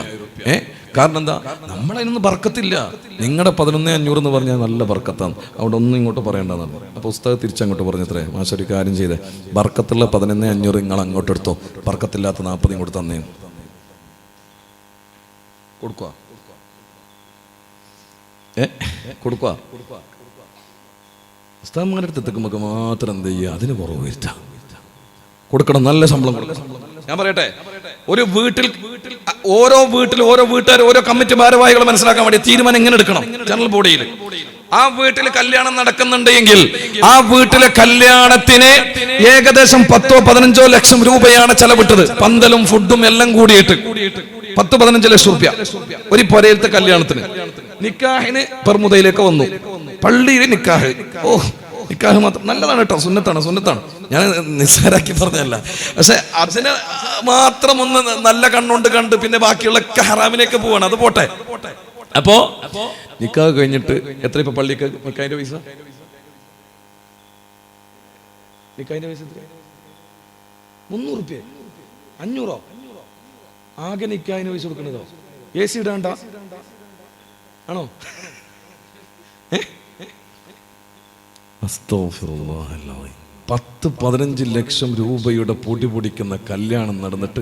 കാരണം എന്താ? നമ്മളതിനൊന്നും ബർക്കത്തില്ല. നിങ്ങളുടെ 11,500 എന്ന് പറഞ്ഞാൽ നല്ല ബർക്കത്താണ്, അവിടെ ഒന്നും ഇങ്ങോട്ട് പറയേണ്ടതാണ്. അപ്പോൾ ഉസ്താദ് തിരിച്ചങ്ങോട്ട് പറഞ്ഞത്രേ, മാഷ ഒരു കാര്യം ചെയ്തേ, ബർക്കത്തുള്ള 11,500 നിങ്ങൾ അങ്ങോട്ട് എടുത്തോ, ബർക്കത്തില്ലാത്ത 40 ഇങ്ങോട്ട് തന്നേ. കൊടുക്കുക ഉസ്താദ്മാരുടെ അടുത്ത് എത്തുമ്പോൾ മാത്രം എന്ത് ചെയ്യുക, അതിന് കുറവ് വരുത്താം. കൊടുക്കണം, നല്ല ശമ്പളം കൊടുക്കണം. ഞാൻ പറയട്ടെ, ഒരു വീട്ടിൽ ഓരോ വീട്ടുകാർ ഓരോ കമ്മിറ്റി ഭാരവാഹികൾ മനസ്സിലാക്കാൻ വേണ്ടി തീരുമാനം എങ്ങനെ എടുക്കണം. ജനറൽ ബോഡിയിൽ ആ വീട്ടിൽ കല്യാണം നടക്കുന്നുണ്ടെങ്കിൽ ആ വീട്ടിലെ കല്യാണത്തിന് ഏകദേശം 10-15 ലക്ഷം രൂപയാണ് ചെലവിട്ടത്. പന്തലും ഫുഡും എല്ലാം കൂടിയിട്ട് 10-15 ലക്ഷം രൂപ ഒരു പൊരയിലത്തെ കല്യാണത്തിന്. നിക്കാഹിന് പെർമുദയിലേക്ക് വന്നു, പള്ളിയിൽ നിക്കാഹ്. ഓ, നിക്കാഹ് മാത്രം നല്ലതാണ് കേട്ടോ, സുന്നത്താണ്. ഞാൻ നിസ്സാരാക്കി പറഞ്ഞല്ല, പക്ഷെ അതിനെ മാത്രം ഒന്ന് നല്ല കണ്ണുകൊണ്ട് കണ്ട് പിന്നെ ബാക്കിയുള്ള ഹറാമിലേക്ക് പോവാണ്. അത് പോട്ടെ. അപ്പോ നിക്കാഹ് കഴിഞ്ഞിട്ട് എത്ര ഇപ്പൊ പള്ളിക്ക് നിക്കാഹിന്റെ പൈസ? നിക്കാഹിന്റെ പൈസ 300 രൂപ, 500 ആകെ നിക്കാഹിന് പൈസ കൊടുക്കണതോ? AC ഇടാണ്ട ആണോ? 10-15 ലക്ഷം രൂപയുടെ പൊടി പൊടിക്കുന്ന കല്യാണം നടന്നിട്ട്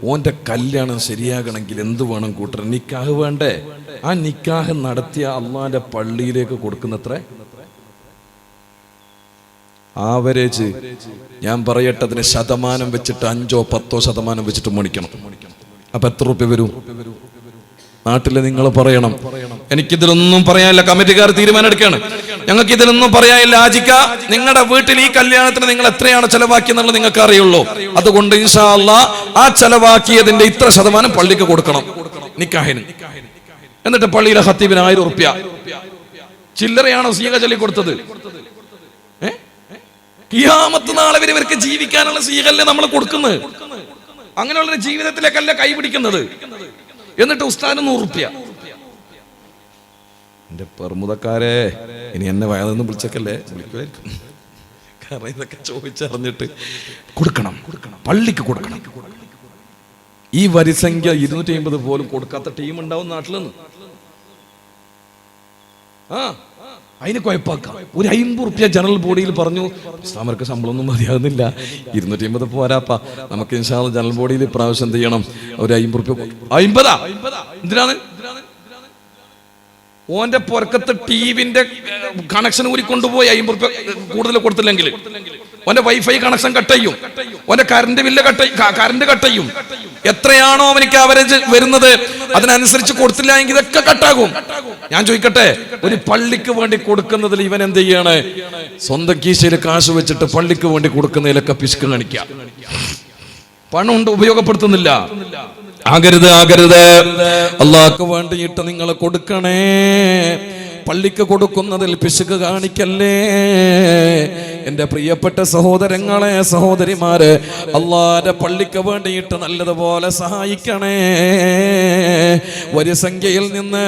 ഓന്റെ കല്യാണം ശരിയാകണമെങ്കിൽ എന്ത് വേണം കൂട്ടർ? നിക്കാഹ് വേണ്ടേ? ആ നിക്കാഹ് നടത്തിയ അള്ളാന്റെ പള്ളിയിലേക്ക് കൊടുക്കുന്നത്ര ആവറേജ് ഞാൻ പറയട്ടെ, അതിന് ശതമാനം വെച്ചിട്ട് 5-10% വെച്ചിട്ട് മേടിക്കണം. അപ്പൊ എത്ര രൂപ വരും? നാട്ടില് നിങ്ങൾ പറയണം, എനിക്കിതിലൊന്നും പറയാനില്ല, കമ്മിറ്റിക്കാർ തീരുമാനം എടുക്കുകയാണ്, ഞങ്ങൾക്ക് ഇതിലൊന്നും പറയാനില്ല. ആജിക്ക, നിങ്ങളുടെ വീട്ടിൽ ഈ കല്യാണത്തിന് നിങ്ങൾ എത്രയാണ് ചെലവാക്കിയെന്നുള്ളത് നിങ്ങൾക്ക് അറിയുള്ളൂ. അതുകൊണ്ട് ഇൻഷാ അല്ലാഹ് ആ ചെലവാക്കിയതിന്റെ ഇത്ര ശതമാനം പള്ളിക്ക് കൊടുക്കണം നിക്കാഹിന്. എന്നിട്ട് പള്ളിയിലെ ഖത്തീബിന് 1000 രൂപ ചില്ലറയാണോ സീക ചൊല്ലി കൊടുത്തത്? ഖിയാമത്ത് നാളെ വരെ ഇവർക്ക് ജീവിക്കാനുള്ള സീകല്ലേ നമ്മൾ കൊടുക്കുന്നത്. അങ്ങനെയുള്ള ജീവിതത്തിലേക്കല്ല കൈപിടിക്കുന്നത്. എന്നിട്ട് ഉസ്താദിന് 100 രൂപ. എന്റെ പെർമുദക്കാരെ, ഇനി എന്നെ വയറൊന്നും വിളിച്ചേക്കല്ലേ, വിളിക്കുമായിരിക്കും. കാരണം ഇതൊക്കെ ചോദിച്ചറിഞ്ഞിട്ട് കൊടുക്കണം, പള്ളിക്ക് കൊടുക്കണം. ഈ വരിസംഖ്യ 250 പോലും കൊടുക്കാത്ത ടീം ഉണ്ടാവും നാട്ടിൽ നിന്ന്. അതിന് കുഴപ്പമാക്കാം. ഒരു 50 രൂപ ജനറൽ ബോഡിയിൽ പറഞ്ഞു, ഇസ്ലാമർക്ക് ശമ്പളമൊന്നും മതിയാകുന്നില്ല, 250 പോരാപ്പാ, നമുക്ക് ഇൻഷാ അല്ലാഹ് ജനറൽ ബോഡിയിൽ പ്രാവശ്യം എന്ത് ചെയ്യണം, ഒരു 50 രൂപ. 50 എന്തിനാണ്? ഓന്റെ പുറക്കത്തെ ടിവിന്റെ കണക്ഷൻ കൂടി കൊണ്ടുപോയി 50 രൂപ കൂടുതൽ കൊടുത്തില്ലെങ്കിൽ ഓന്റെ വൈഫൈ കണക്ഷൻ കട്ട് ചെയ്യും, ഓന്റെ കറണ്ട് ബില്ല് കറണ്ട് കട്ട് ചെയ്യും. എത്രയാണോ അവനിക്ക് ആവറേജ് വരുന്നത് അതിനനുസരിച്ച് കൊടുത്തില്ല എങ്കിൽ ഇതൊക്കെ കട്ടാകും. ഞാൻ ചോദിക്കട്ടെ, ഒരു പള്ളിക്ക് വേണ്ടി കൊടുക്കുന്നതിൽ ഇവൻ എന്ത് ചെയ്യാണ്? സ്വന്തം കീശയിൽ കാശ് വെച്ചിട്ട് പള്ളിക്ക് വേണ്ടി കൊടുക്കുന്നതിലൊക്കെ പിശുക്ക് കാണിക്കുക. പണം കൊണ്ട് ഉപയോഗപ്പെടുത്തുന്നില്ല. ആകരുത്. അള്ളാഹ്ക്ക് വേണ്ടിയിട്ട് നിങ്ങൾ കൊടുക്കണേ. പള്ളിക്ക് കൊടുക്കുന്നതിൽ പിശുക്ക് കാണിക്കല്ലേ. എൻ്റെ പ്രിയപ്പെട്ട സഹോദരങ്ങളെ, സഹോദരിമാരെ, അള്ളാന്റെ പള്ളിക്ക് വേണ്ടിയിട്ട് നല്ലതുപോലെ സഹായിക്കണേ. വരിസംഖ്യയിൽ നിന്ന്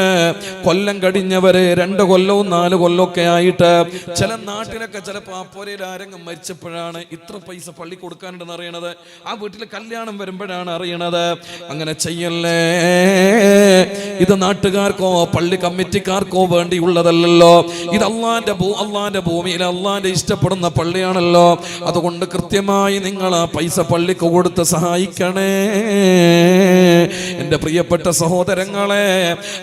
കൊല്ലം കഴിഞ്ഞവര് 2 കൊല്ലവും 4 കൊല്ലമൊക്കെ ആയിട്ട് ചില നാട്ടിലൊക്കെ ചിലപ്പോൾ ആ പോരയിൽ ആരെങ്കിലും മരിച്ചപ്പോഴാണ് ഇത്ര പൈസ പള്ളി കൊടുക്കാനുണ്ടെന്ന് അറിയണത്. ആ വീട്ടിൽ കല്യാണം വരുമ്പോഴാണ് അറിയണത്. അങ്ങനെ ചെയ്യല്ലേ. ഇത് നാട്ടുകാർക്കോ പള്ളി കമ്മിറ്റിക്കാർക്കോ വേണ്ടിയുള്ളതല്ലല്ലോ. ഇത് അള്ളാന്റെ ഭൂമിയിൽ അള്ളാന്റെ ഇഷ്ടപ്പെടുന്ന പള്ളിയാണല്ലോ. അതുകൊണ്ട് കൃത്യമായി നിങ്ങൾ ആ പൈസ പള്ളിക്ക് കൊടുത്ത് സഹായിക്കണേ എൻ്റെ പ്രിയപ്പെട്ട സഹോദരങ്ങളെ.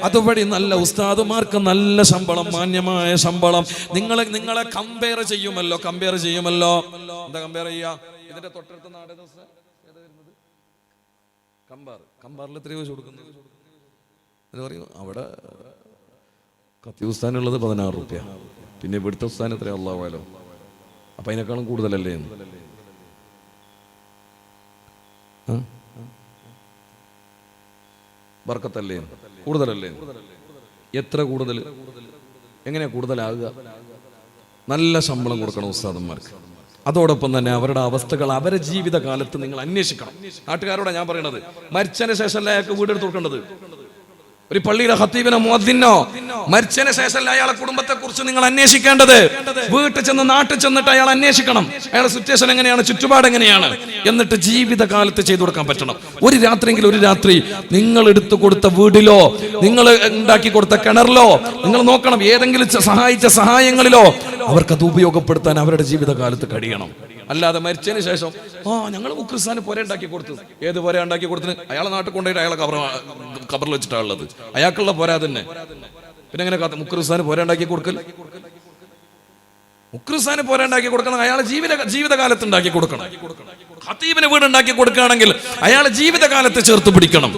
അതുവഴി നല്ല ഉസ്താദുമാർക്ക് നല്ല ശമ്പളം, മാന്യമായ ശമ്പളം. നിങ്ങളെ കമ്പയർ ചെയ്യുമല്ലോ. എന്താ കമ്പയർ ചെയ്യാ? ഇതിന്റെ തൊട്ടടുത്ത നാട് കമ്പാറിൽ എത്രയോ വെച്ച് കൊടുക്കുന്നത് എന്ന് പറയും. അവിടെ കത്തി ഉസ്താനുള്ളത് 16 രൂപ. പിന്നെ ഇവിടുത്തെ ഉസ്താൻ എത്രയോ അള്ളാഹുവാലോ. അപ്പൊ അതിനേക്കാളും കൂടുതലല്ലേ? ബർക്കത്തല്ലേ? കൂടുതലല്ലേ? എത്ര കൂടുതൽ? എങ്ങനെയാ കൂടുതലാകുക? നല്ല ശമ്പളം കൊടുക്കണം ഉസ്താദന്മാർക്ക്. അതോടൊപ്പം തന്നെ അവരുടെ അവസ്ഥകൾ, അവരുടെ ജീവിതകാലത്ത് നിങ്ങൾ അന്വേഷിക്കണം. നാട്ടുകാരോടെ ഞാൻ പറയണത്, മരിച്ചതിന് ശേഷം അയാൾക്ക് വീടെടുത്ത് കൊടുക്കേണ്ടത്. ഒരു പള്ളിയിലെ ഖത്തീബിനോ മുഅദ്ദിനോ മരിച്ചതിന് ശേഷം അയാളെ കുടുംബത്തെ കുറിച്ച് നിങ്ങൾ അന്വേഷിക്കേണ്ടത്. വീട്ടിൽ ചെന്ന് നാട്ടിൽ ചെന്നിട്ട് അയാൾ അന്വേഷിക്കണം. അയാളുടെ സിറ്റുവേഷൻ എങ്ങനെയാണ്, ചുറ്റുപാട് എങ്ങനെയാണ്, എന്നിട്ട് ജീവിതകാലത്ത് ചെയ്തു കൊടുക്കാൻ പറ്റണം. ഒരു രാത്രി നിങ്ങൾ എടുത്തു കൊടുത്ത വീടിലോ നിങ്ങൾ ഉണ്ടാക്കി കൊടുത്ത കിണറിലോ നിങ്ങൾ നോക്കണം. ഏതെങ്കിലും സഹായിച്ച സഹായങ്ങളിലോ അവർക്കത് ഉപയോഗപ്പെടുത്താൻ അവരുടെ ജീവിതകാലത്ത് കഴിയണം. അല്ലാതെ മരിച്ചതിന് ശേഷം ഞങ്ങൾ മുക്രിസ്ഥാന് പുര ഉണ്ടാക്കി കൊടുത്തു. ഏത് പുര ഉണ്ടാക്കി കൊടുത്തിന്? അയാളെ നാട്ടിൽ കൊണ്ടുപോയിട്ട് അയാളെ കബറിൽ വെച്ചിട്ടാണുള്ളത്. അയാൾക്കുള്ള പോരാ തന്നെ. പിന്നെ എങ്ങനെ മുക്രിസ്ഥാന് പുര ഉണ്ടാക്കി കൊടുക്കൽ? മുക്രിസ്ഥാന് പുര ഉണ്ടാക്കി കൊടുക്കണം. അയാളെ ജീവിതകാലത്ത് ഉണ്ടാക്കി കൊടുക്കണം. ഖത്തീബിന് വീട് ഉണ്ടാക്കി കൊടുക്കുകയാണെങ്കിൽ അയാളെ ജീവിതകാലത്ത് ചേർത്ത് പിടിക്കണം.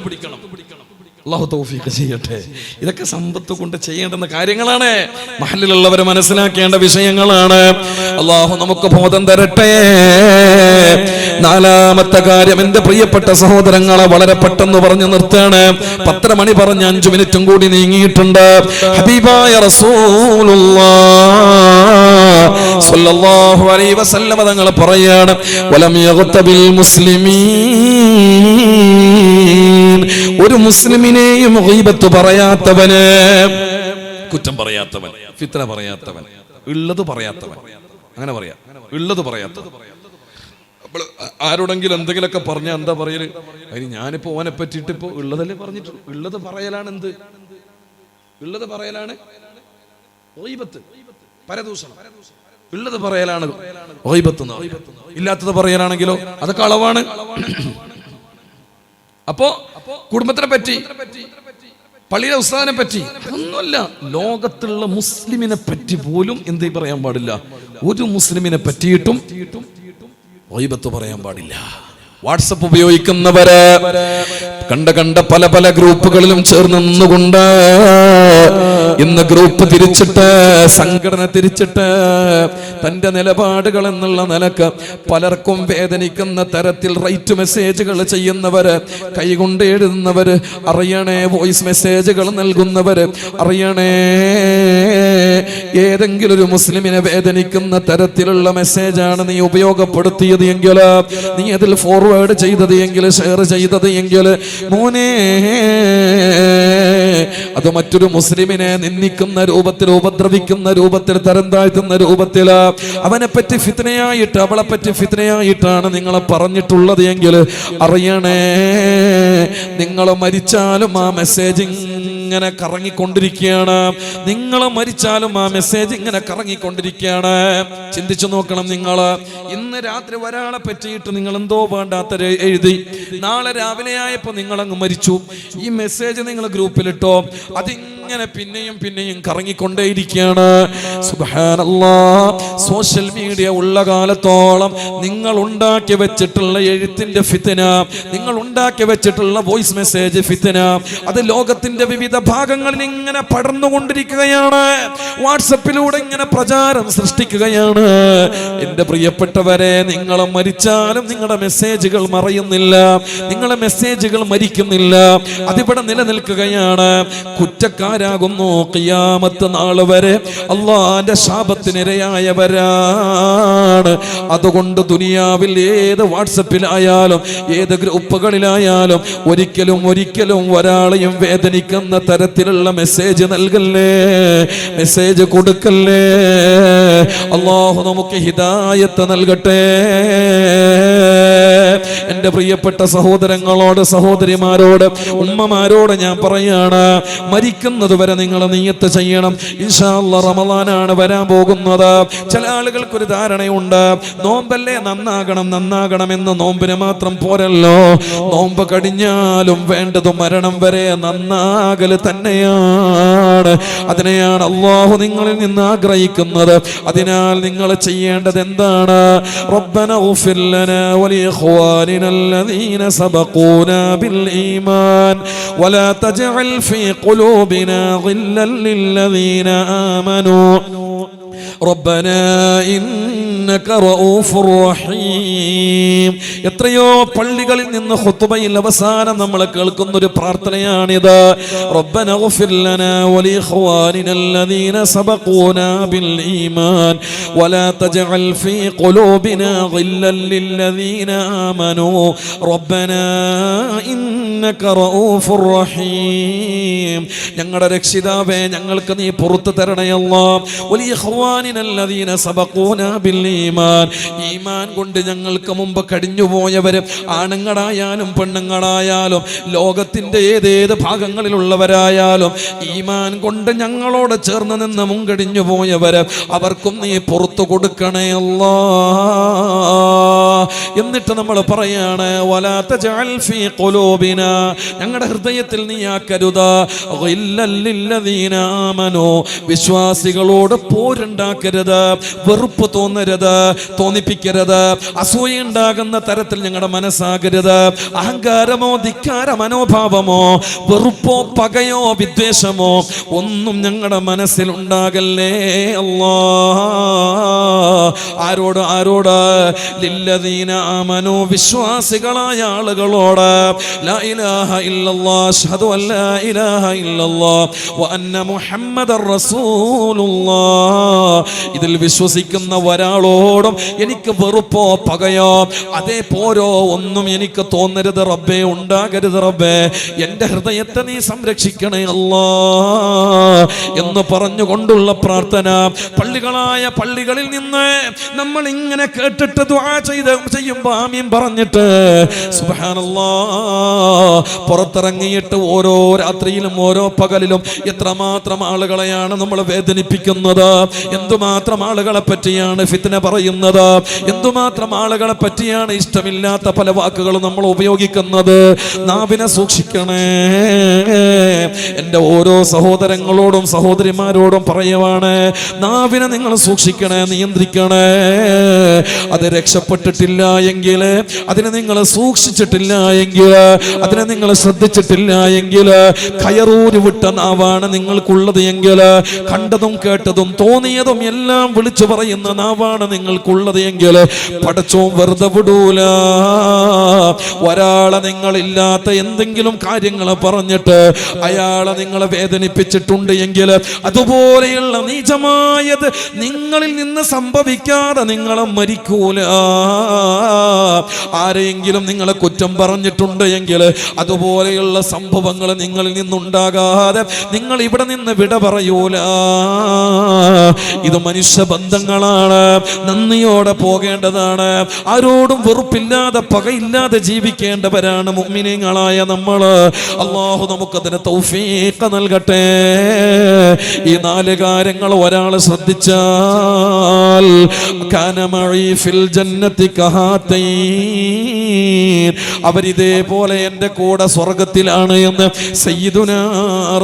അല്ലാഹു തൗഫീഖ് ചെയ്യട്ടെ. ഇതൊക്കെ സമ്പത്ത് കൊണ്ട് ചെയ്യേണ്ടുന്ന കാര്യങ്ങളാണ്. മഹല്ലിലുള്ളവർ മനസ്സിലാക്കേണ്ട വിഷയങ്ങളാണ്. അല്ലാഹു നമുക്ക് ബോധം തരട്ടെ. നാലാമത്തെ കാര്യം, എന്റെ പ്രിയപ്പെട്ട സഹോദരങ്ങളെ, വളരെ പെട്ടെന്ന് പറഞ്ഞു നിർത്താണ്. 10 മണി പറഞ്ഞ് 5 മിനിറ്റും കൂടി നീങ്ങിയിട്ടുണ്ട്. ഹബീബായ റസൂലുള്ളാഹ് സ്വല്ലല്ലാഹു അലൈഹി വസല്ലം തങ്ങൾ പറയാണ്, വലം യഗ്തബിൽ മുസ്ലിമീൻ, ഒരു മുസ്ലിമിനെയും ഗീബത്ത് പറയാത്തവന്, കുറ്റം പറയാത്തവൻ, ഫിത്ന പറയാത്തവൻ, ഉള്ളത് പറയാത്തവൻ, അങ്ങനെ പറയാം, ഉള്ളത് പറയാത്തവൻ. ആരോടെങ്കിലും എന്തെങ്കിലുമൊക്കെ പറഞ്ഞാൽ എന്താ പറയല്? അതിന് ഞാനിപ്പോ ഓനെ പറ്റിയിട്ട് ഇപ്പൊ ഉള്ളതല്ലേ പറഞ്ഞിട്ടുള്ളൂ. ഉള്ളത് പറയലാണ്. എന്ത് ഉള്ളത് പറയലാണ്? ഗീബത്ത്, പരദൂഷണം. ഉള്ളത് പറയലാണ് ഗീബത്ത്. ഇല്ലാത്തത് പറയലാണെങ്കിലോ അതൊക്കെ അളവാണ്. അപ്പോ കുടുംബത്തിനെ പറ്റി, പള്ളിയിലെ ഉസ്താദിനെ പറ്റി ഒന്നുമല്ല, ലോകത്തുള്ള മുസ്ലിമിനെ പറ്റി പോലും എന്തേ പറയാൻ പാടില്ല. ഒരു മുസ്ലിമിനെ പറ്റിയിട്ടും ഗീബത്ത് പറയാൻ പാടില്ല. വാട്സപ്പ് ഉപയോഗിക്കുന്നവര് കണ്ട പല ഗ്രൂപ്പുകളിലും ചേർന്ന് നിന്നുകൊണ്ട് ഇന്ന് ഗ്രൂപ്പ് തിരിച്ചിട്ട്, സംഘടന തിരിച്ചിട്ട്, തന്റെ നിലപാടുകൾ എന്നുള്ള നിലക്ക് പലർക്കും വേദനിക്കുന്ന തരത്തിൽ റൈറ്റ് മെസ്സേജുകൾ ചെയ്യുന്നവര്, കൈകൊണ്ട് എഴുതുന്നവര് അറിയണേ, വോയിസ് മെസ്സേജുകൾ നൽകുന്നവര് അറിയണേ, ഏതെങ്കിലും ഒരു മുസ്ലിമിനെ വേദനിക്കുന്ന തരത്തിലുള്ള മെസ്സേജാണ് നീ ഉപയോഗപ്പെടുത്തിയത് എങ്കിൽ, നീ അതിൽ ഫോർവേഡ് ചെയ്തത് എങ്കിൽ, ഷെയർ ചെയ്തത് എങ്കിൽ, മോനെ അത് മറ്റൊരു മുസ്ലിമിനെ നിന്ദിക്കുന്ന രൂപത്തിൽ, ഉപദ്രവിക്കുന്ന രൂപത്തിൽ, തരം താഴ്ത്തുന്ന രൂപത്തിൽ, അവനെ പറ്റി ഫിത്നയായിട്ട്, അവളെ പറ്റി ഫിത്നയായിട്ടാണ് നിങ്ങളെ പറഞ്ഞിട്ടുള്ളത് എങ്കിൽ അറിയണേ, നിങ്ങൾ മരിച്ചാലും ആ മെസ്സേജ് ഇങ്ങനെ കറങ്ങിക്കൊണ്ടിരിക്കുകയാണ്. നിങ്ങൾ മരിച്ചാലും ആ മെസ്സേജ് ഇങ്ങനെ കറങ്ങിക്കൊണ്ടിരിക്കുകയാണ്. ചിന്തിച്ചു നോക്കണം. നിങ്ങൾ ഇന്ന് രാത്രി ഒരാളെ പറ്റിയിട്ട് നിങ്ങൾ എന്തോ വേണ്ടാത്ത എഴുതി, നാളെ രാവിലെ ആയപ്പോ നിങ്ങൾ അങ്ങ് മരിച്ചു. ഈ മെസ്സേജ് നിങ്ങൾ ഗ്രൂപ്പിലിട്ടോ, അതിങ്ങനെ പിന്നെയും കറങ്ങിക്കൊണ്ടേയിരിക്കുകയാണ്. സുബ്ഹാനല്ലാഹ്, സോഷ്യൽ മീഡിയ ഉള്ള കാലത്തോളം നിങ്ങൾ ഉണ്ടാക്കി വെച്ചിട്ടുള്ള എഴുത്തിന്റെ ഫിത്ന, നിങ്ങൾ ഉണ്ടാക്കി വെച്ചിട്ടുള്ള വോയിസ് മെസ്സേജ് ഫിത്ന, അത് ലോകത്തിന്റെ വിവിധ ഭാഗങ്ങളിൽ ഇങ്ങനെ പടർന്നുകൊണ്ടിരിക്കുകയാണ്. വാട്സപ്പിലൂടെ ഇങ്ങനെ പ്രചാരം സൃഷ്ടിക്കുകയാണ്. എന്റെ പ്രിയപ്പെട്ടവരെ, നിങ്ങൾ മരിച്ചാലും നിങ്ങളുടെ മെസ്സേജുകൾ മറയുന്നില്ല, നിങ്ങളുടെ മെസ്സേജുകൾ മരിക്കുന്നില്ല, അതിവിടെ നിലനിൽക്കുകയാണ്. കുറ്റക്കാരാകുന്നു ഖിയാമത്ത് നാൾ വരെ, അല്ലാഹുവിന്റെ ശാപത്തിനിരയായവരാണ്. അതുകൊണ്ട് ദുനിയാവിൽ ഏത് വാട്സപ്പിലായാലും ഏത് ഗ്രൂപ്പുകളിലായാലും ഒരിക്കലും ഒരാളെയും വേദനിക്കുന്ന തരത്തിലുള്ള മെസ്സേജ് നൽകല്ലേ, മെസ്സേജ് കൊടുക്കല്ലേ. അല്ലാഹു നമുക്ക് ഹിദായത്ത് നൽകട്ടെ. എൻ്റെ പ്രിയപ്പെട്ട സഹോദരങ്ങളോട്, സഹോദരിമാരോട്, ഉമ്മമാരോട് ഞാൻ പറയാണ്, മരിക്കുന്നത് വരെ നിങ്ങൾ നിയ്യത്ത് ചെയ്യണം. ഇൻഷാ അല്ലാഹ് റമളാനാണ് വരാൻ പോകുന്നത്. ചില ആളുകൾക്കൊരു ധാരണയുണ്ട്, നോമ്പല്ലേ നന്നാകണമെന്ന്. നോമ്പിന് മാത്രം പോരല്ലോ, നോമ്പ് കടിഞ്ഞാലും വേണ്ടത് മരണം വരെ നന്നാകൽ തന്നെയാണ്. അതിനെയാണ് അല്ലാഹു നിങ്ങളിൽ നിന്ന് ആഗ്രഹിക്കുന്നത്. അതിനാൽ നിങ്ങൾ ചെയ്യേണ്ടത് എന്താണ്? റബ്ബന ഗ്ഫിർ ലനാ വലിഇഖ്വാനിന الذين سبقونا بالإيمان ولا تجعل في قلوبنا غلا للذين آمنوا ربنا إنك رؤوف رحيم. എത്രയോ പള്ളികളിൽ നിന്ന് ഖുത്ബയിൽ അവസാനം നമ്മൾ കേൾക്കുന്ന ഒരു പ്രാർത്ഥനയാണിത്. റബ്ബന ഗ്ഫിർ ലനാ വലിഇഖ്വാനിന الذين سبقونا بالإيمان ولا تجعل في قلوبنا غلا للذين آمنوا ربنا إنك رؤوف رحيم. ഞങ്ങളുടെ രക്ഷിതാവേ, ഞങ്ങൾക്ക് നീ പുറത്തു തരണേ അല്ലാഹ്. വലിഇഖ്വാനിന الذين سبقونا بالإيمان, ഈമാൻ കൊണ്ട് ഞങ്ങൾക്ക് മുമ്പ് കഴിഞ്ഞുപോയവരും, ആണുങ്ങളായാലും പെണ്ണുങ്ങളായാലും ലോകത്തിന്റെ ഏതേത് ഭാഗങ്ങളിലുള്ളവരായാലും ഈമാൻ കൊണ്ട് ഞങ്ങളോട് ചേർന്ന് നിന്ന് മുൻകഴിഞ്ഞു പോയവര്, അവർക്കും നീ പുറത്തു കൊടുക്കണേ അല്ലാഹ്. എന്നിട്ട് നമ്മൾ പറയാണ്, വലാ തജഅൽ ഫീ ഖുലൂബിനാ, ഞങ്ങളുടെ ഹൃദയത്തിൽ നീ ആക്കരുത്, ഗില്ലൽ ലില്ലദീന ആമനൂ, വിശ്വാസികളോട് പോരുണ്ടാക്കരുത്, വെറുപ്പ് തോന്നിപ്പിക്കരുത്, അസൂയ ഉണ്ടാകുന്ന തരത്തിൽ ഞങ്ങളുടെ മനസ്സാകരുത്. അഹങ്കാരമോ ധിക്കാര മനോഭാവമോ വെറുപ്പോ പകയോ വിദ്വേഷമോ ഒന്നും ഞങ്ങളുടെ മനസ്സിൽ ഉണ്ടാകല്ലേ അല്ലാഹ്. ആരോട്? ലില്ലദീന ആമനൂ, വിശ്വാസികളായ ആളുകളോട്. ലാ ഇലാഹ ഇല്ലല്ലാഹ് അഷ്ഹദു അൻ ലാ ഇലാഹ ഇല്ലല്ലാഹ് വ അന്ന മുഹമ്മദർ റസൂലുള്ളാഹ്. ഇതിൽ വിശ്വസിക്കുന്ന ഒരാളോടും എനിക്ക് വെറുപ്പോ പകയോ അതേപോരോ ഒന്നും എനിക്ക് തോന്നരുത് റബ്ബേ, ഉണ്ടാകരുത് റബ്ബേ. എൻ്റെ ഹൃദയത്തെ നീ സംരക്ഷിക്കണേ അല്ലാഹ് എന്ന് പറഞ്ഞുകൊണ്ടുള്ള പ്രാർത്ഥന പള്ളികളിൽ നിന്ന് നമ്മൾ ഇങ്ങനെ കേട്ടിട്ട് ദുആ ചെയ്യുമ്പോൾ ആമീൻ പറഞ്ഞിട്ട് സുബ്ഹാനല്ലാഹ് പുറത്തിറങ്ങിയിട്ട് ഓരോ രാത്രിയിലും ഓരോ പകലിലും എത്രമാത്രം ആളുകളെയാണ് നമ്മൾ വേദനിപ്പിക്കുന്നത്, എന്തുമാത്രം ആളുകളെ പറ്റിയാണ് ഫിത്ന പറയുന്നത്, എന്തുമാത്രം ആളുകളെ പറ്റിയാണ് ഇഷ്ടമില്ലാത്ത പല വാക്കുകളും നമ്മൾ ഉപയോഗിക്കുന്നത്. നാവിനെ സൂക്ഷിക്കണേ. എൻ്റെ ഓരോ സഹോദരങ്ങളോടും സഹോദരിമാരോടും പറയുവാണ്, നാവിനെ നിങ്ങൾ സൂക്ഷിക്കണേ, നിയന്ത്രിക്കണേ. അത് രക്ഷപ്പെട്ടിട്ടില്ല എങ്കിൽ, അതിനെ നിങ്ങൾ സൂക്ഷിച്ചിട്ടില്ല എങ്കിൽ, അതിനെ നിങ്ങൾ ശ്രദ്ധിച്ചിട്ടില്ല എങ്കിൽ, കയറൂരി വിട്ട നാവാണ് നിങ്ങൾക്കുള്ളത് എങ്കിൽ, കണ്ടതും കേട്ടതും തോന്നിയതും എല്ലാം വിളിച്ചു പറയുന്ന നാവാണ് നിങ്ങൾക്കുള്ളത് എങ്കിൽ, പടച്ചോൻ വെറുതെ വിടൂല. ഒരാളെ നിങ്ങളില്ലാത്ത എന്തെങ്കിലും കാര്യങ്ങൾ പറഞ്ഞിട്ട് അയാളെ നിങ്ങളെ വേദനിപ്പിച്ചിട്ടുണ്ട് എങ്കിൽ, അതുപോലെയുള്ള നീചമായത് നിങ്ങളിൽ നിന്ന് സംഭവിക്കാതെ നിങ്ങളെ മരിക്കൂല. ആരെങ്കിലും നിങ്ങളെ കുറ്റം പറഞ്ഞിട്ടുണ്ട് എങ്കിൽ, അതുപോലെയുള്ള സംഭവങ്ങൾ നിങ്ങളിൽ നിന്നുണ്ടാകാതെ നിങ്ങൾ ഇവിടെ നിന്ന് വിട പറയൂല. ഇത് മനുഷ്യബന്ധങ്ങളാണ്, നന്ദിയോടെ പോകേണ്ടതാണ്. ആരോടും വെറുപ്പില്ലാതെ പകയില്ലാതെ ജീവിക്കേണ്ടവരാണ് മുഅ്മിനീങ്ങളായ നമ്മൾ. അല്ലാഹു നമുക്കതിന് തൗഫീഖ് നൽകട്ടെ. ഈ 4 കാര്യങ്ങൾ ഒരാൾ ശ്രദ്ധിച്ചാൽ, കാന മഈ ഫിൽ ജന്നതി കഹാതൈൻ, അവരിതേപോലെ എൻ്റെ കൂടെ സ്വർഗത്തിലാണ് എന്ന് സയ്യിദുനാ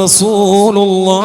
റസൂലുള്ളാഹ്